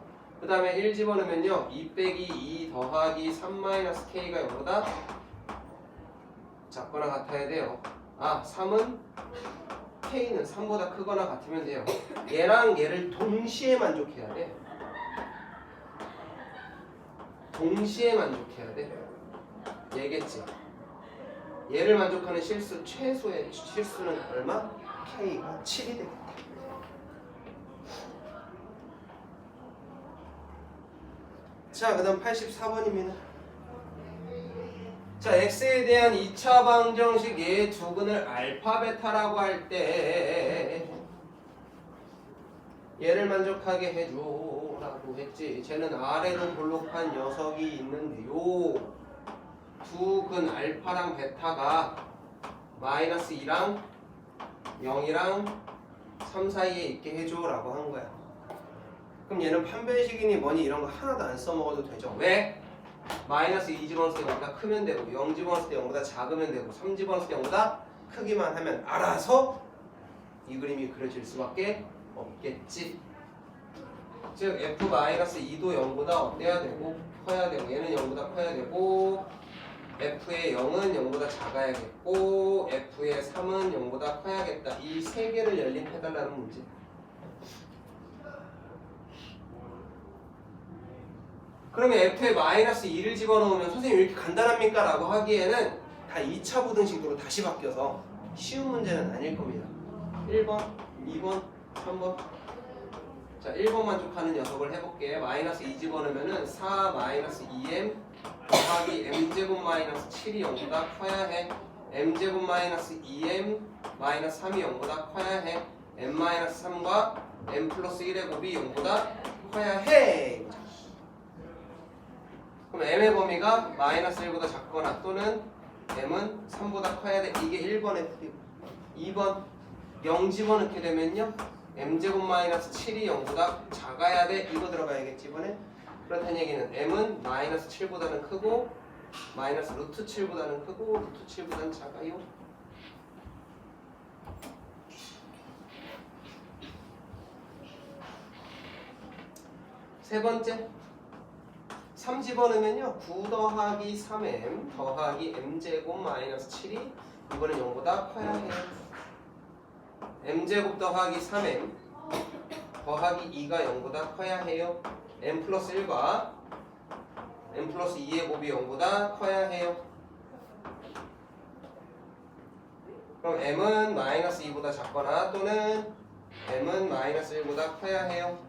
그 다음에 1 집어넣으면요 2 빼기 2 더하기 3 마이너스 k가 0보다 작거나 같아야 돼요. 3은 k는 3보다 크거나 같으면 돼요. 얘랑 얘를 동시에 만족해야 돼. 동시에 만족해야 돼. 얘겠지. 얘를 만족하는 실수 최소의 실수는 얼마? k가 7이 되겠다. 자, 그 다음 84번입니다. 자, x에 대한 2차 방정식의 두근을 알파 베타라고 할 때 얘를 만족하게 해줘라고 했지. 쟤는 아래로 볼록한 녀석이 있는데 요 두근 알파랑 베타가 마이너스 2랑 0이랑 3 사이에 있게 해줘라고 한 거야. 그럼 얘는 판별식이니 뭐니 이런 거 하나도 안 써먹어도 되죠. 왜? 마이너스 2 집어넣었을 때 0보다 크면 되고 0 집어넣었을 때 0보다 작으면 되고 3 집어넣었을 때 0보다 크기만 하면 알아서 이 그림이 그려질 수밖에 없겠지. 즉 f-2도 0보다 어때야 되고 커야 되고 얘는 0보다 커야 되고 f의 0은 0보다 작아야겠고 f의 3은 0보다 커야겠다. 이 세 개를 연립해달라는 문제. 그러면 f에 마이너스 2를 집어넣으면 선생님 왜 이렇게 간단합니까? 라고 하기에는 다 2차 부등식으로 다시 바뀌어서 쉬운 문제는 아닐 겁니다. 1번, 2번, 3번. 자, 1번 만족하는 녀석을 해볼게. 마이너스 2 집어넣으면은 4 마이너스 2m 더하기 m제곱 마이너스 7이 0보다 커야 해. m제곱 마이너스 2m 마이너스 3이 0보다 커야 해. m 마이너스 3과 m 플러스 1의 곱이 0보다 커야 해. 그럼 m의 범위가 마이너스 1보다 작거나 또는 m은 3보다 커야 돼. 이게 1번의 풀이고 2번 0 집어넣게 되면요 m제곱 마이너스 7이 0보다 작아야 돼. 이거 들어가야겠지 이번에. 그렇다는 얘기는 m은 마이너스 7보다는 크고 마이너스 루트 7보다는 크고 루트 7보다는 작아요. 세 번째 3 집어넣으면요 9 더하기 3m 더하기 m제곱 마이너스 7이 이번엔 0보다 커야 해요. m제곱 더하기 3m 더하기 2가 0보다 커야 해요. m 플러스 1과 m 플러스 2의 곱이 0보다 커야 해요. 그럼 m은 마이너스 2보다 작거나 또는 m은 마이너스 1보다 커야 해요.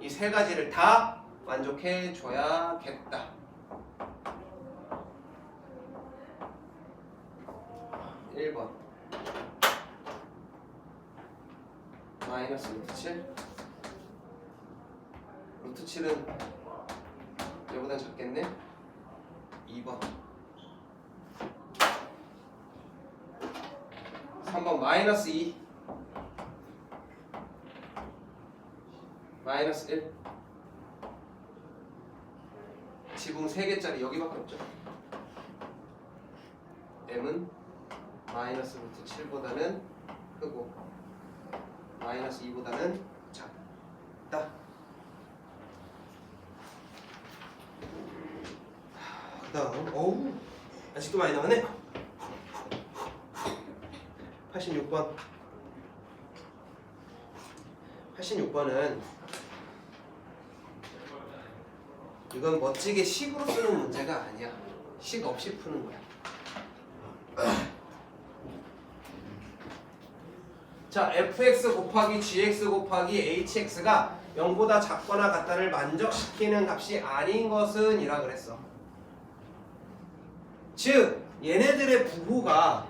이 세 가지를 다 만족해 줘야겠다. 1번 마이너스 루트 7 루트 7은 얘보단 작겠네. 2번 3번 마이너스 2 마이너스 1 지붕 3개짜리 여기밖에 없죠. m은 마이너스 루트 7보다는 크고 마이너스 2보다는 작다. 그 다음 어우 아직도 많이 나오네. 86번 86번은 이건 멋지게 식으로 쓰는 문제가 아니야. 식 없이 푸는 거야. 자, fx 곱하기 gx 곱하기 hx가 0보다 작거나 같다를 만족시키는 값이 아닌 것은 이라 그랬어. 즉 얘네들의 부호가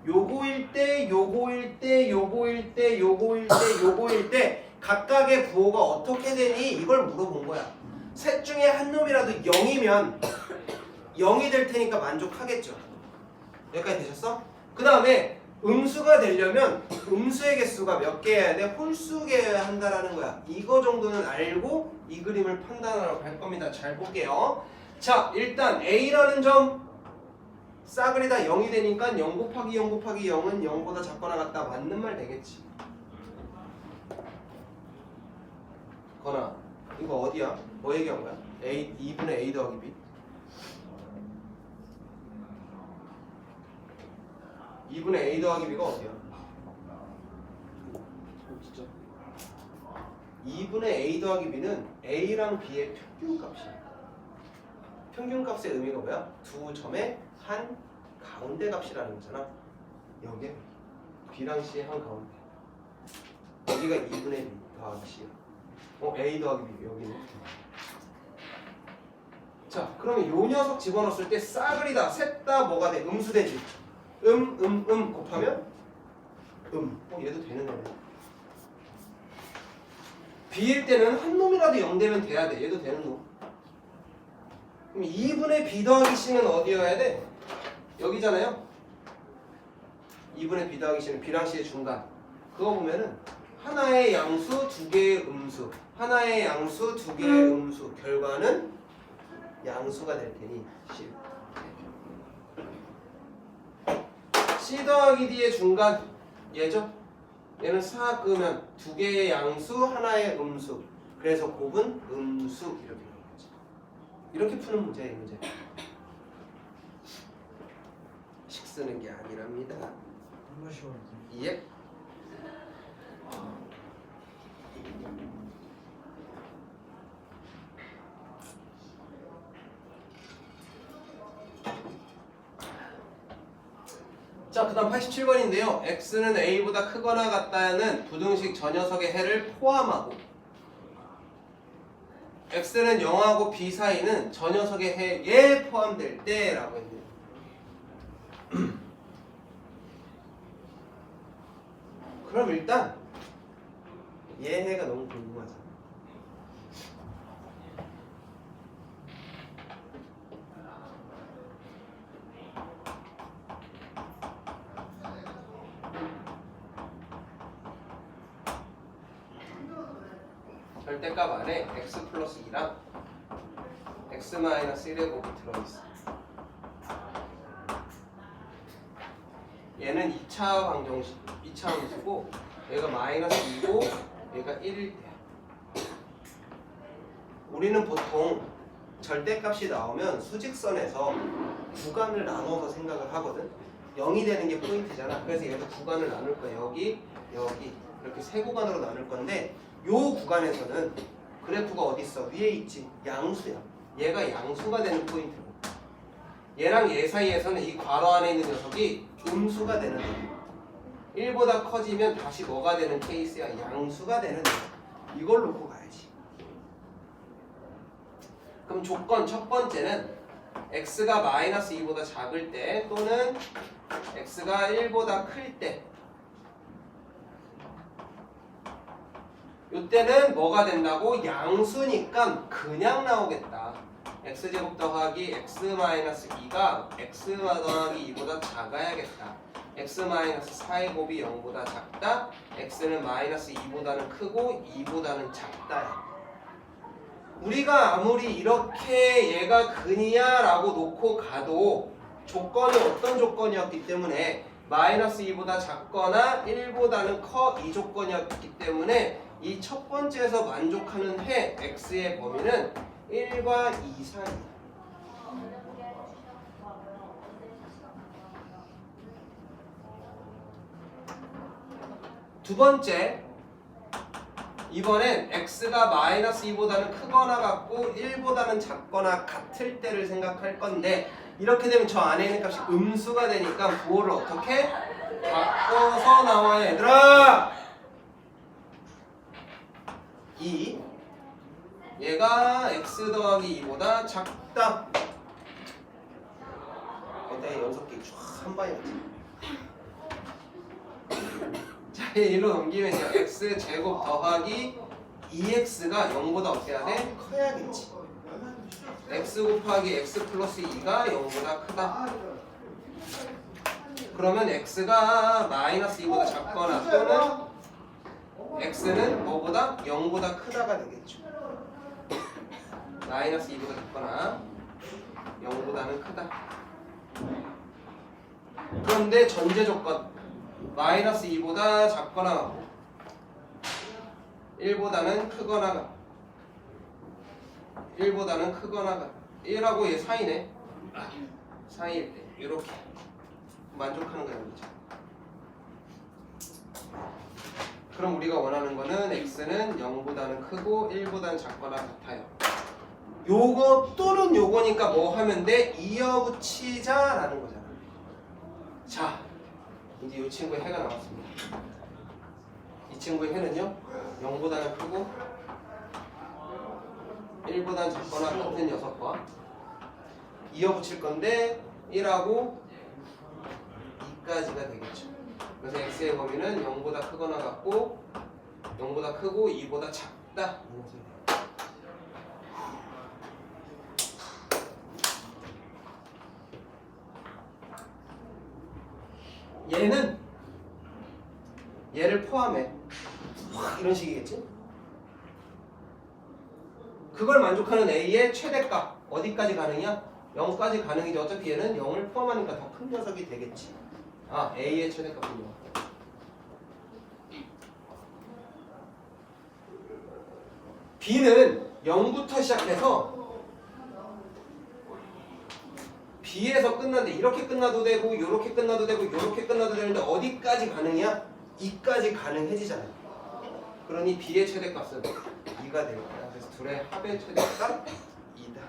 요거일 때 요거일 때 요거일 때 요거일 때 요거일 때 각각의 부호가 어떻게 되니 이걸 물어본 거야. 셋 중에 한 놈이라도 0이면 0이 될 테니까 만족하겠죠. 여기까지 되셨어? 그 다음에 음수가 되려면 음수의 개수가 몇 개여야 돼? 홀수개여야 한다라는 거야. 이거 정도는 알고 이 그림을 판단하러 갈 겁니다. 잘 볼게요. 자, 일단 A라는 점 싸그리 다 0이 되니까 0 곱하기 0 곱하기 0은 0보다 작거나 같다. 맞는 말 되겠지. 거나 이거 어디야? 뭐 얘기한 거야? A 2분의 A 더하기 B 2분의 A 더하기 B가 어디야? 진짜 2분의 A 더하기 B는 A랑 B의 평균값이야. 평균값의 의미가 뭐야? 두 점의 한 가운데 값이라는 거잖아. 여기에 B랑 C의 한 가운데. 여기가 2분의 B 더하기 C야. A 더하기 B 여기는. 자, 그러면 요 녀석 집어넣었을 때 싸그리다 셋 다 뭐가 돼? 음수되지. 곱하면 얘도 되는 애네. B일 때는 한 놈이라도 0 되면 돼야 돼. 얘도 되는 놈. 그럼 2분의 B 더하기 C는 어디여야 돼? 여기잖아요. 2분의 B 더하기 C는 B랑 C의 중간. 그거 보면은 하나의 양수, 두 개의 음수. 하나의 양수, 두 개의 음수. 결과는 양수가 될 테니 C 더하기 D의 중간 얘죠? 얘는 4 끄면 두 개의 양수, 하나의 음수. 그래서 곱은 음수 이렇게 되는 거지. 이렇게 푸는 문제예요, 이 문제. 식 쓰는 게 아니랍니다. 너무 쉬워요. 예. 자, 그 다음 87번인데요. x는 a보다 크거나 같다는 부등식 저 녀석의 해를 포함하고 x는 0하고 b 사이는 저 녀석의 해에 포함될 때 라고 했네요. 그럼 일단 얘 해가 너무 궁금하잖아. 절대값 안에 x 플러스 2랑 x 마이너스 1의 곱이 들어있어. 얘는 2차 방정식, 2차 함수고 얘가 마이너스 2고 얘가 1일 때야. 우리는 보통 절대값이 나오면 수직선에서 구간을 나눠서 생각을 하거든. 0이 되는 게 포인트잖아. 그래서 얘도 구간을 나눌 거야. 여기, 여기 이렇게 세 구간으로 나눌 건데 요 구간에서는 그래프가 어디 있어? 위에 있지. 양수야. 얘가 양수가 되는 포인트고 얘랑 얘 사이에서는 이 괄호 안에 있는 녀석이 음수가 되는 거야. 1보다 커지면 다시 뭐가 되는 케이스야? 양수가 되는 거야. 이걸 놓고 가야지. 그럼 조건 첫 번째는 x가 마이너스 2보다 작을 때 또는 x가 1보다 클 때 이때는 뭐가 된다고? 양수니까 그냥 나오겠다. x제곱 더하기 x 마이너스 2가 x 더하기 2보다 작아야겠다. x 마이너스 4의 곱이 0보다 작다. x는 마이너스 2보다는 크고 2보다는 작다. 우리가 아무리 이렇게 얘가 근이야 라고 놓고 가도 조건이 어떤 조건이었기 때문에 마이너스 2보다 작거나 1보다는 커 이 조건이었기 때문에 이 첫 번째에서 만족하는 해 x의 범위는 1과 2 사이야. 두 번째, 이번엔 x가 마이너스 2보다는 크거나 같고 1보다는 작거나 같을 때를 생각할 건데 이렇게 되면 저 안에 있는 값이 음수가 되니까 부호를 어떻게? 바꿔서 나와요, 얘들아! 2 얘가 x 더하기 2보다 작다. 일단 연속기 쫙 한 방에 맞지. 자, 1로 넘기면요. x 제곱 더하기 2x가 0보다 어떻게 해야 돼? 커야겠지. x 곱하기 x 플러스 2가 0보다 크다. 그러면 x가 마이너스 2보다 작거나 또는 x는 뭐보다? 0보다 크다가 되겠죠. 마이너스 2보다 작거나 0보다는 크다. 그런데 전제 조건 마이너스 2보다 작거나 같고 1보다는 크거나 같고 1보다는 크거나 같고 1하고 얘 사이네. 사이일 때 이렇게 만족하는 거야, 그렇죠? 그럼 우리가 원하는 거는 x는 0보다는 크고 1보다는 작거나 같아요. 요거 또는 요거니까 뭐 하면 돼? 이어붙이자라는 거잖아. 자, 이제 이 친구의 해가 나왔습니다. 이 친구의 해는요 0보다는 크고 1보다는 작거나 같은 녀석과 이어붙일 건데 1하고 2까지가 되겠죠. 그래서 x의 범위는 0보다 크거나 같고 0보다 크고 2보다 작다. 얘는 얘를 포함해. 이런 식이겠지? 그걸 만족하는 A의 최대값 어디까지 가능이야? 0까지 가능이죠. 어차피 얘는 0을 포함하니까 더 큰 녀석이 되겠지. 아, A의 최대값은 0. B는 0부터 시작해서 B에서 끝났는데 이렇게 끝나도 되고 이렇게 끝나도 되고 이렇게 끝나도 되는데 어디까지 가능이야? 2까지 가능해지잖아요. 그러니 B의 최대값은 2가 될 거야. 그래서 둘의 합의 최대값 2다.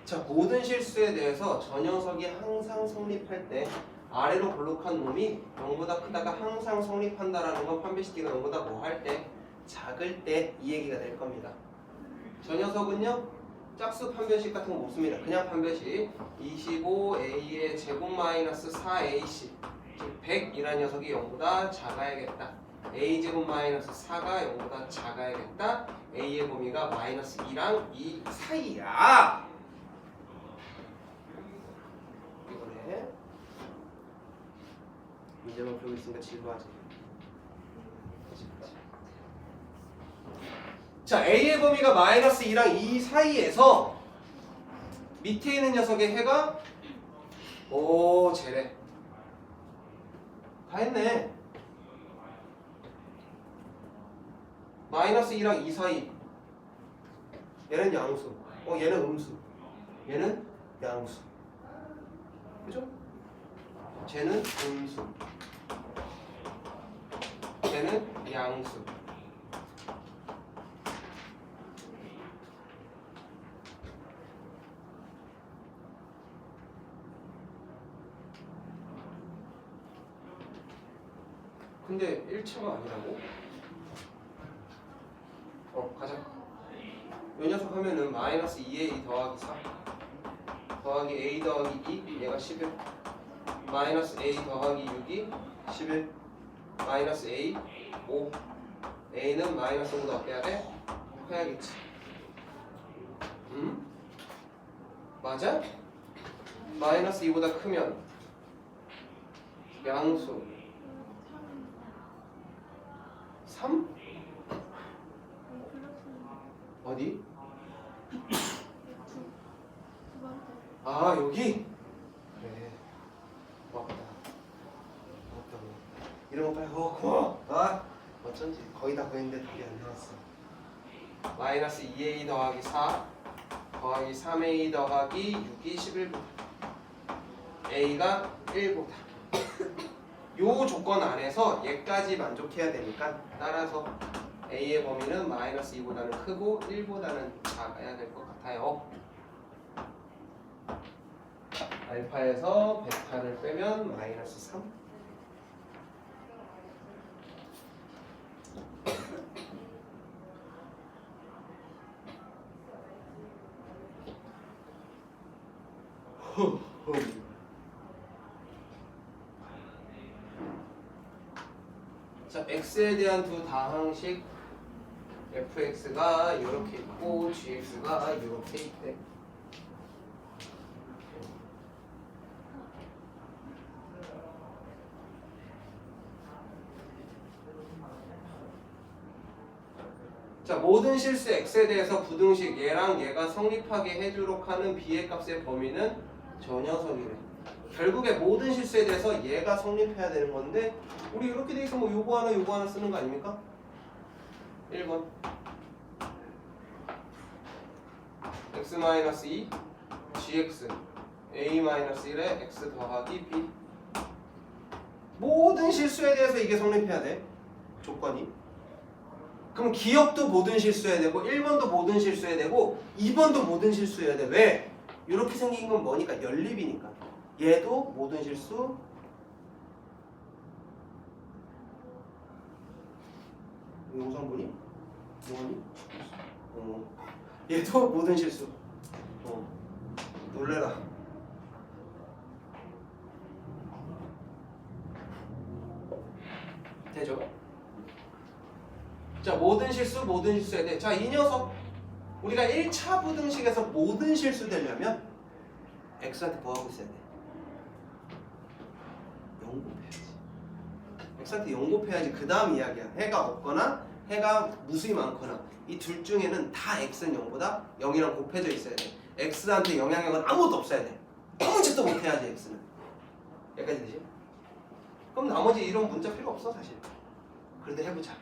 자, 모든 실수에 대해서 저 녀석이 항상 성립할 때 아래로 볼록한 놈이 0보다 크다가 항상 성립한다라는 건 판별시티가 0보다 뭐 할 때? 작을 때 이 얘기가 될 겁니다. 저 녀석은요 짝수 판별식 같은 거 못 씁니다. 그냥 판별식 25a의 제곱 마이너스 4ac 즉 100이라는 녀석이 0보다 작아야겠다. a제곱 마이너스 4가 0보다 작아야겠다. a의 범위가 마이너스 2랑 2 사이야. 이거네. 문제만 풀고 있으니까 지루하지. 자, A의 범위가 마이너스 2랑 2 사이에서 밑에 있는 녀석의 해가 오 쟤래 다 했네. 마이너스 2랑 2 사이 얘는 양수 얘는 음수 얘는 양수 그죠? 쟤는 음수 쟤는 양수 근데 1차가 아니라고? 가자. 요 녀석 하면은 마이너스 2a 더하기 4 더하기 a 더하기 2 얘가 11 마이너스 a 더하기 6이 11 마이너스 a 5 a는 마이너스 5보다 어때야 돼? 커야겠지. 맞아? 마이너스 2보다 크면 양수 3? 어디? 두 번째. 아 여기? 그래 고맙다 이런 거 빨리 고마워. 아 어쩐지 거의 다 보였는데 답이 안 나왔어. 마이너스 2a 더하기 4 더하기 3a 더하기 6이 11보다 a가 1보다 요 조건 안에서 얘까지 만족해야 되니까 따라서 a의 범위는 마이너스 2보다는 크고 1보다는 작아야 될 것 같아요. 알파에서 베타를 빼면 마이너스 3 자, x에 대한 두 다항식 fx가 이렇게 있고 gx가 이렇게 있대. 자, 모든 실수 x에 대해서 부등식 얘랑 얘가 성립하게 해주도록 하는 b의 값의 범위는 저 녀석이래. 결국에 모든 실수에 대해서 얘가 성립해야 되는 건데 우리 이렇게 돼 있으면 뭐 요거 하나 쓰는 거 아닙니까? 1번 x-2 gx a-1에 x 더하기 b 모든 실수에 대해서 이게 성립해야 돼. 조건이. 그럼 기억도 모든 실수해야 되고 1번도 모든 실수해야 되고 2번도 모든 실수해야 돼. 왜? 이렇게 생긴 건 뭐니까? 연립이니까. 얘도 모든 실수 용성분이? 용원이? 얘도 모든 실수. 놀래라. 되죠? 자, 모든 실수해야 돼. 자, 이 녀석 우리가 1차 부등식에서 모든 실수 되려면 x한테 뭐 하고 있어야 돼? 0 곱해야지. x한테 0 곱해야지. 그 다음 이야기야. 해가 없거나 해가 무수히 많거나 이 둘 중에는 다 x는 0보다 0이랑 곱해져 있어야 돼. x한테 영향력은 아무것도 없어야 돼. 아무 짓도 못해야지 x는. 여기까지 되지? 그럼 나머지 이런 문자 필요 없어 사실. 그래도 해보자.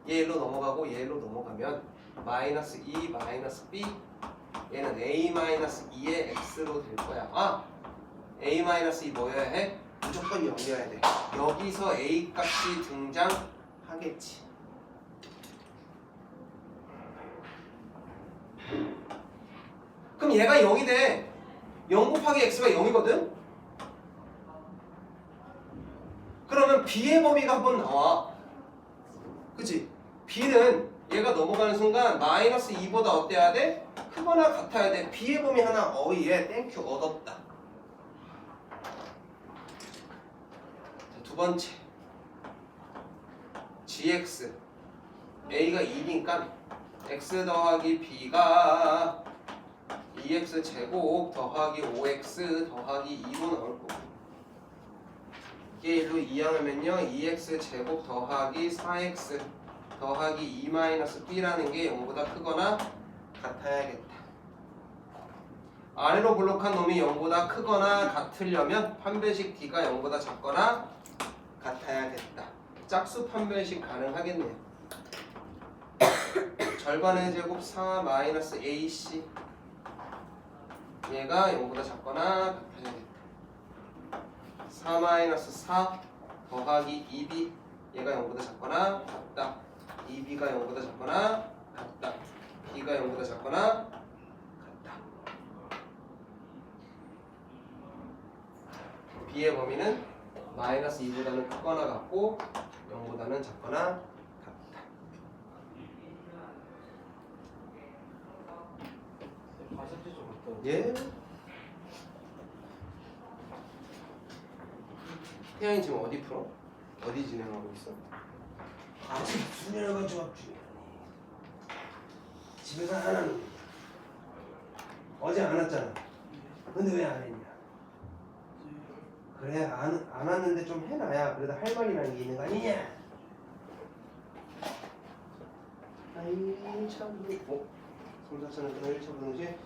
얘 일로 넘어가고 얘 일로 넘어가면 마이너스 2 마이너스 b 얘는 a 마이너스 2의 x로 될 거야. 아! a 마이너스 2 뭐여야 해? 무조건 0이어야 돼. 여기서 a 값이 등장하겠지. 그럼 얘가 0이 돼. 0 곱하기 x가 0이거든? 그러면 b의 범위가 한번 나와. 그치? b는 얘가 넘어가는 순간 마이너스 2보다 어때야 돼? 크거나 같아야 돼. b의 범위 하나 어이에 땡큐 얻었다. 자, 두 번째 gx a가 2니까 x 더하기 b가 2x 제곱 더하기 5x 더하기 2로 나올 거고 이게 1로 이항하면요 2x 제곱 더하기 4x 더하기 2-b라는 게 0보다 크거나 같아야겠다. 아래로 볼록한 놈이 0보다 크거나 같으려면 판별식 d가 0보다 작거나 같아야겠다. 짝수 판별식 가능하겠네요. 절반의 제곱 4-ac 얘가 0보다 작거나 같아야겠다. 4-4 더하기 2b 얘가 0보다 작거나 같다. 2b가 0보다 작거나 같다. b가 0보다 작거나 같다. b의 범위는 마이너스 2보다는 크거나 같고 0보다는 작거나 같다. 가습지 좀 어떤? 예? 태양이 지금 어디 풀어? 어디 진행하고 있어? 아직 수련을 가지고 왔지. 집에서 안 하는. 어제 안 왔잖아. 근데 왜 안 했냐? 그래 안 왔는데 좀 해놔야 그래도 할 말이라는 게 있는 거 아니냐? 아이 참. 3-4차는 그런 1차 부등식.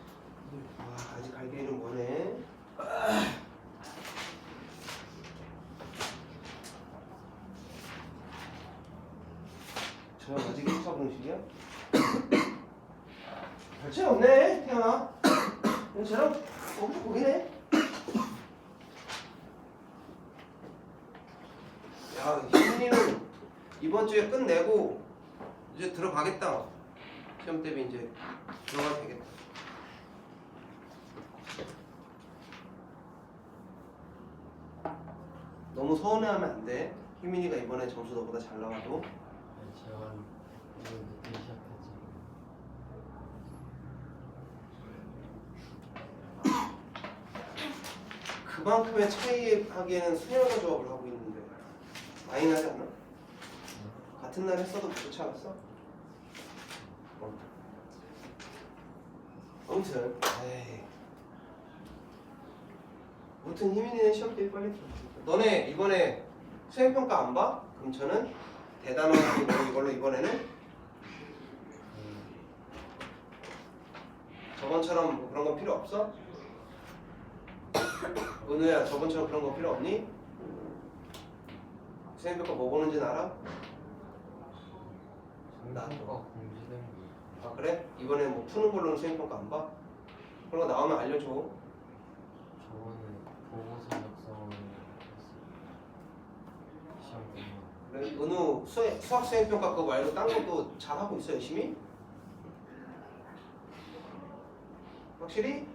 와 아직 갈 길은 머네. 저 아직 1차 부등식이야? 별 차이 없네 태연아. 쟤랑 거기서 거기네. 야 희민이는 이번 주에 끝내고 이제 들어가겠다. 시험 때문에 이제 들어가도 되겠다. 너무 서운해하면 안 돼. 희민이가 이번에 점수 너보다 잘 나와도. 제가 오늘 늦게 시작했지. 그만큼의 차이 하기에는 수열과 조합을 하고 있는데 많이 나지 않나? 같은 날 했어도 좋지 않았어? 아무튼 에이. 아무튼 희민이는 시험 때 빨리 들어. 너네 이번에 수행평가 안 봐? 그럼 저는 대단한 이걸로 이번에는 저번처럼 뭐 그런 거 필요 없어? 은우야 저번처럼 그런 거 필요 없니? 수행평가 뭐 보는지는 알아? 성과가 공지된 거. 아 그래? 이번에 뭐 푸는 걸로는 수행평가 안 봐? 그런 거 나오면 알려줘. 저번에 보고서 작성을 했어요. 시험 끝나고. 그래? 은우 수학 수행평가 그거 말고 딴 것도 잘하고 있어 열심히? 확실히?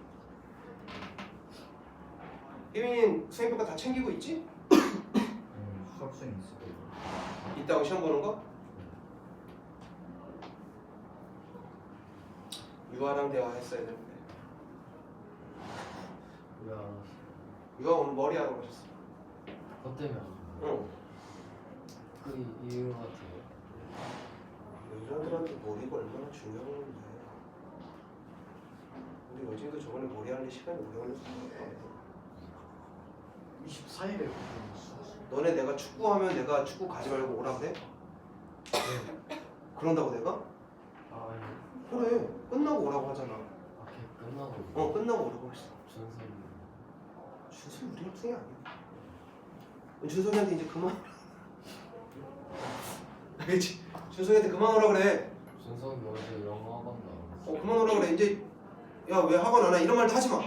희민이는 수행평가 다 챙기고 있지? 수학생 있을 거예요. 있다고 시험 보는 거? 유아랑 대화했어야 되는데. 왜 안 왔어? 유아 오늘 머리 하러 가셨어. 그것 때문에 안 왔어. 응. 그 이유 같아요. 여자들한테 머리가 얼마나 중요한 건데. 우리 여진도 저번에 머리 하는 시간이 오래 걸렸어. 24일에 너네 내가 축구하면 내가 축구 가지 말고 오라 그래? 그런다고 내가? 아 아니. 그래. 끝나고 오라고 하잖아. 아 걔 끝나고. 끝나고 오라고 했어. 준쌤. 준석이 우리 학생이 아니야. 준석이한테 이제 그만. 알겠지? 준석이한테 그만 오라 그래. 준석이 어제 영어 학원 나왔어. 그만 오라 그래. 이제 야 왜 학원 안 와? 이런 말도 하지 마.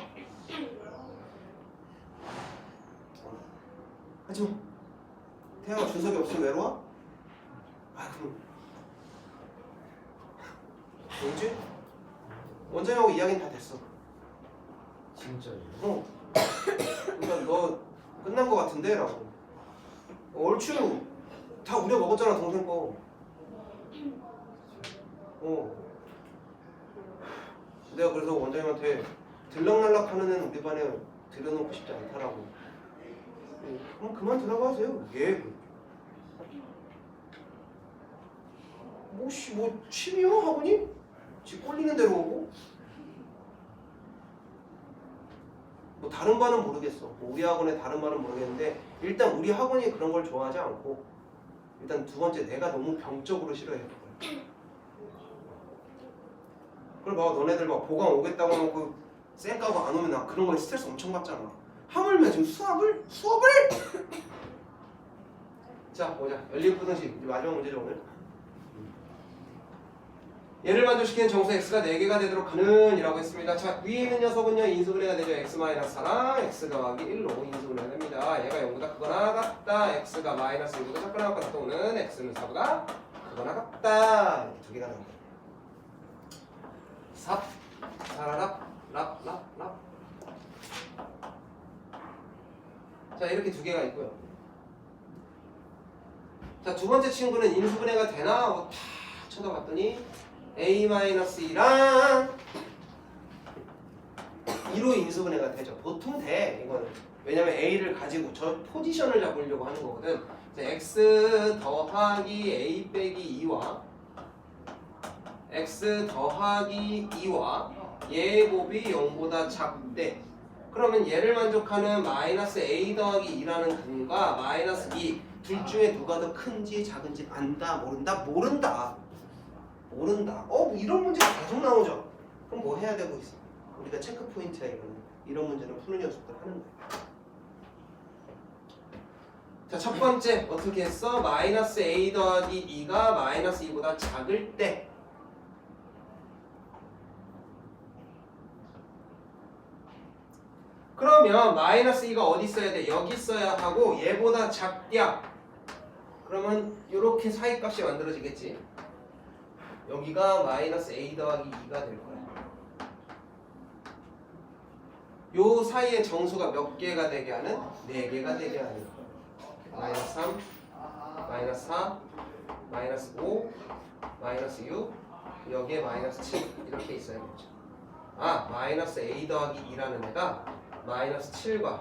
하지 마. 태양아 준석이 없으면 외로워? 아 그럼 뭐지? 원장님하고 이야기는 다 됐어. 진짜요? 그러니까 너 끝난 거 같은데? 라고. 얼추 다 우려 먹었잖아 동생 거. 내가 그래서 원장님한테 들락날락 하는 애는 우리 반에 들여놓고 싶지 않다라고. 그럼 그만 들어가세요. 예. 뭐 취미요 학원이? 지 꼴리는 대로 오고. 뭐 다른 반은 모르겠어. 뭐 우리 학원의 다른 반은 모르겠는데 일단 우리 학원이 그런 걸 좋아하지 않고 일단 두 번째 내가 너무 병적으로 싫어해. 그걸 봐 너네들 막 보강 오겠다고 하고 쌩 까고 안 오면 나 그런 거에 스트레스 엄청 받잖아. 하물며 지금 수업을? 자 보자. 연립부등식 이제 마지막 문제죠 오늘. 얘를 만족시키는 정수 x가 4개가 되도록 하는 이라고 했습니다. 자 위에 있는 녀석은요 인수분해가 되죠. x-4랑 x 더하기 1로 인수분해가 됩니다. 얘가 0보다 크거나 같다. x가 마이너스 1보다 작거나 같다. 또는 x는 4보다 크거나 같다. 이렇게 두 개가 나온 거예요. 삽, 사라랍, 랍. 자 이렇게 두 개가 있고요. 자 두 번째 친구는 인수분해가 되나 하고 다 쳐다봤더니 a-2랑 2로 인수분해가 되죠. 보통 돼 이거는. 왜냐면 a를 가지고 저 포지션을 잡으려고 하는 거거든. x 더하기 a 빼기 2와 x 더하기 2와 얘의 곱이 0보다 작대. 그러면 얘를 만족하는 마이너스 a 더하기 2라는 근과 마이너스 2 둘 중에 누가 더 큰지 작은지 안다 모른다? 모른다. 뭐 이런 문제가 계속 나오죠. 그럼 뭐 해야 되고 있어? 우리가 체크 포인트야 이거는. 이런 문제는 푸는 연습들 하는 거야. 자, 첫 번째 어떻게 했어? 마이너스 a 더하기 2가 마이너스 2보다 작을 때 그러면 마이너스 2가 어디 있어야 돼? 여기 있어야 하고 얘보다 작냐? 그러면 이렇게 사이값이 만들어지겠지. 여기가 마이너스 a 더하기 2가 될 거야. 요 사이에 정수가 몇 개가 되게 하는? 4개가 되게 하는 거야. 마이너스 3, 마이너스 4, 마이너스 5, 마이너스 6, 여기에 마이너스 7 이렇게 있어야겠죠. 마이너스 a 더하기 2라는 애가 마이너스 7과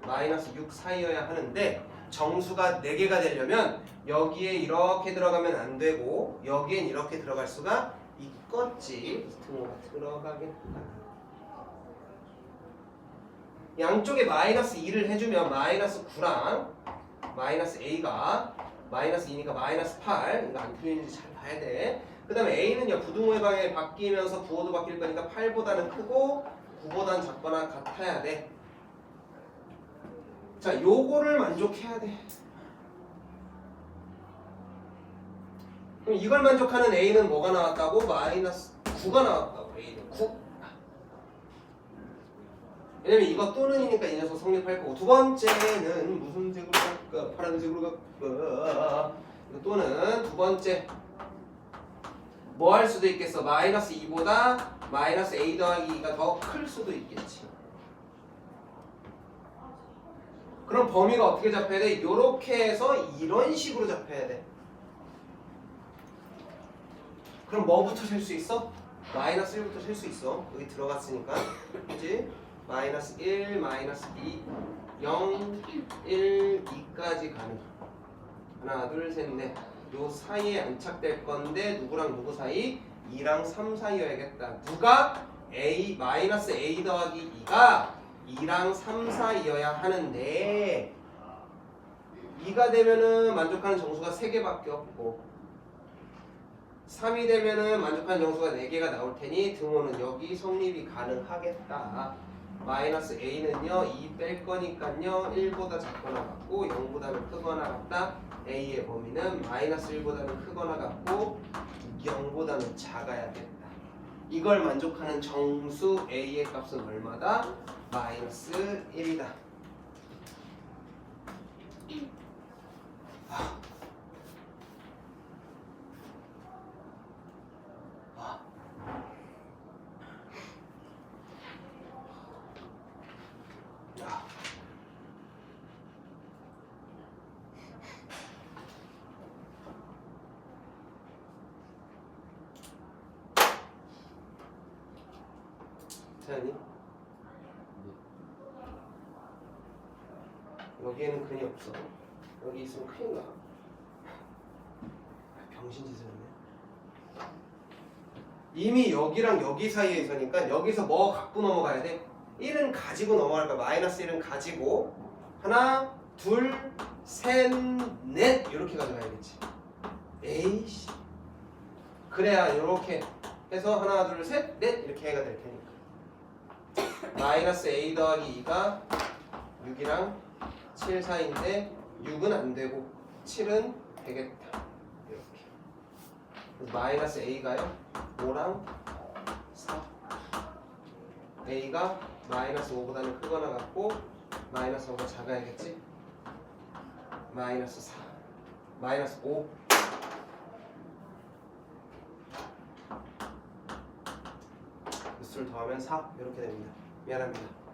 마이너스 6 사이여야 하는데 정수가 4개가 되려면 여기에 이렇게 들어가면 안 되고 여기엔 이렇게 들어갈 수가 있겠지. 등호가 들어가겠다. 양쪽에 마이너스 2를 해주면 마이너스 9랑 마이너스 a가 마이너스 2니까 마이너스 8 이거 안 틀리는지 잘 봐야 돼. 그 다음에 a는요 부등호의 방향이 바뀌면서 부호도 바뀔 거니까 8보다는 크고 9보다는 작거나 같아야 돼. 자 요거를 만족해야 돼. 그럼 이걸 만족하는 a는 뭐가 나왔다고? 마이너스 9가 나왔다고. a는 9. 왜냐면 이거 또는이니까 이 녀석 성립할 거고. 두 번째는 무슨 색으로 갈까? 파란색으로 갈까? 이거 또는 두 번째 뭐 할 수도 있겠어? 마이너스 2보다 마이너스 a 더하기 2가 더 클 수도 있겠지. 그럼 범위가 어떻게 잡혀야 돼? 요렇게 해서 이런 식으로 잡혀야 돼. 그럼 뭐부터 셀 수 있어? 마이너스 1부터 셀 수 있어. 여기 들어갔으니까. 그치? 마이너스 1, 마이너스 2, 0, 1, 2까지 가는. 하나, 둘, 셋, 넷. 요 사이에 안착될 건데 누구랑 누구 사이? 2랑 3 사이여야겠다. 누가? A, 마이너스 A 더하기 2가 2랑 3 사이여야 하는데 2가 되면은 만족하는 정수가 3개밖에 없고 3이 되면은 만족하는 정수가 4개가 나올 테니 등호는 여기 성립이 가능하겠다. 마이너스 A는요 2 뺄 거니까요 1보다 작거나 같고 0보다는 크거나 같다. A의 범위는 마이너스 1보다는 크거나 같고 0보다는 작아야겠다. 이걸 만족하는 정수 A의 값은 얼마다? 마이너스 1이다. 태연이? 여기에는 근이 없어. 여기 있으면 큰일 나. 병신짓을 했네. 이미 여기랑 여기 사이에 있으니까 여기서 뭐 갖고 넘어가야 돼? 1은 가지고 넘어갈 거야. 마이너스 1은 가지고 하나, 둘, 셋, 넷 이렇게 가져가야겠지. 에이씨. 그래야 이렇게 해서 하나, 둘, 셋, 넷 이렇게 해가 될 테니까. 마이너스 A 더하기 2가 6이랑 7 사이인데 6은 안 되고 7은 되겠다. 이렇게. 그래서 마이너스 A가요 5랑 4. A가 마이너스 5보다는 크거나 같고 마이너스 5가 작아야겠지. 마이너스 4 마이너스 5 숫수를 더하면 4 이렇게 됩니다. 미안합니다.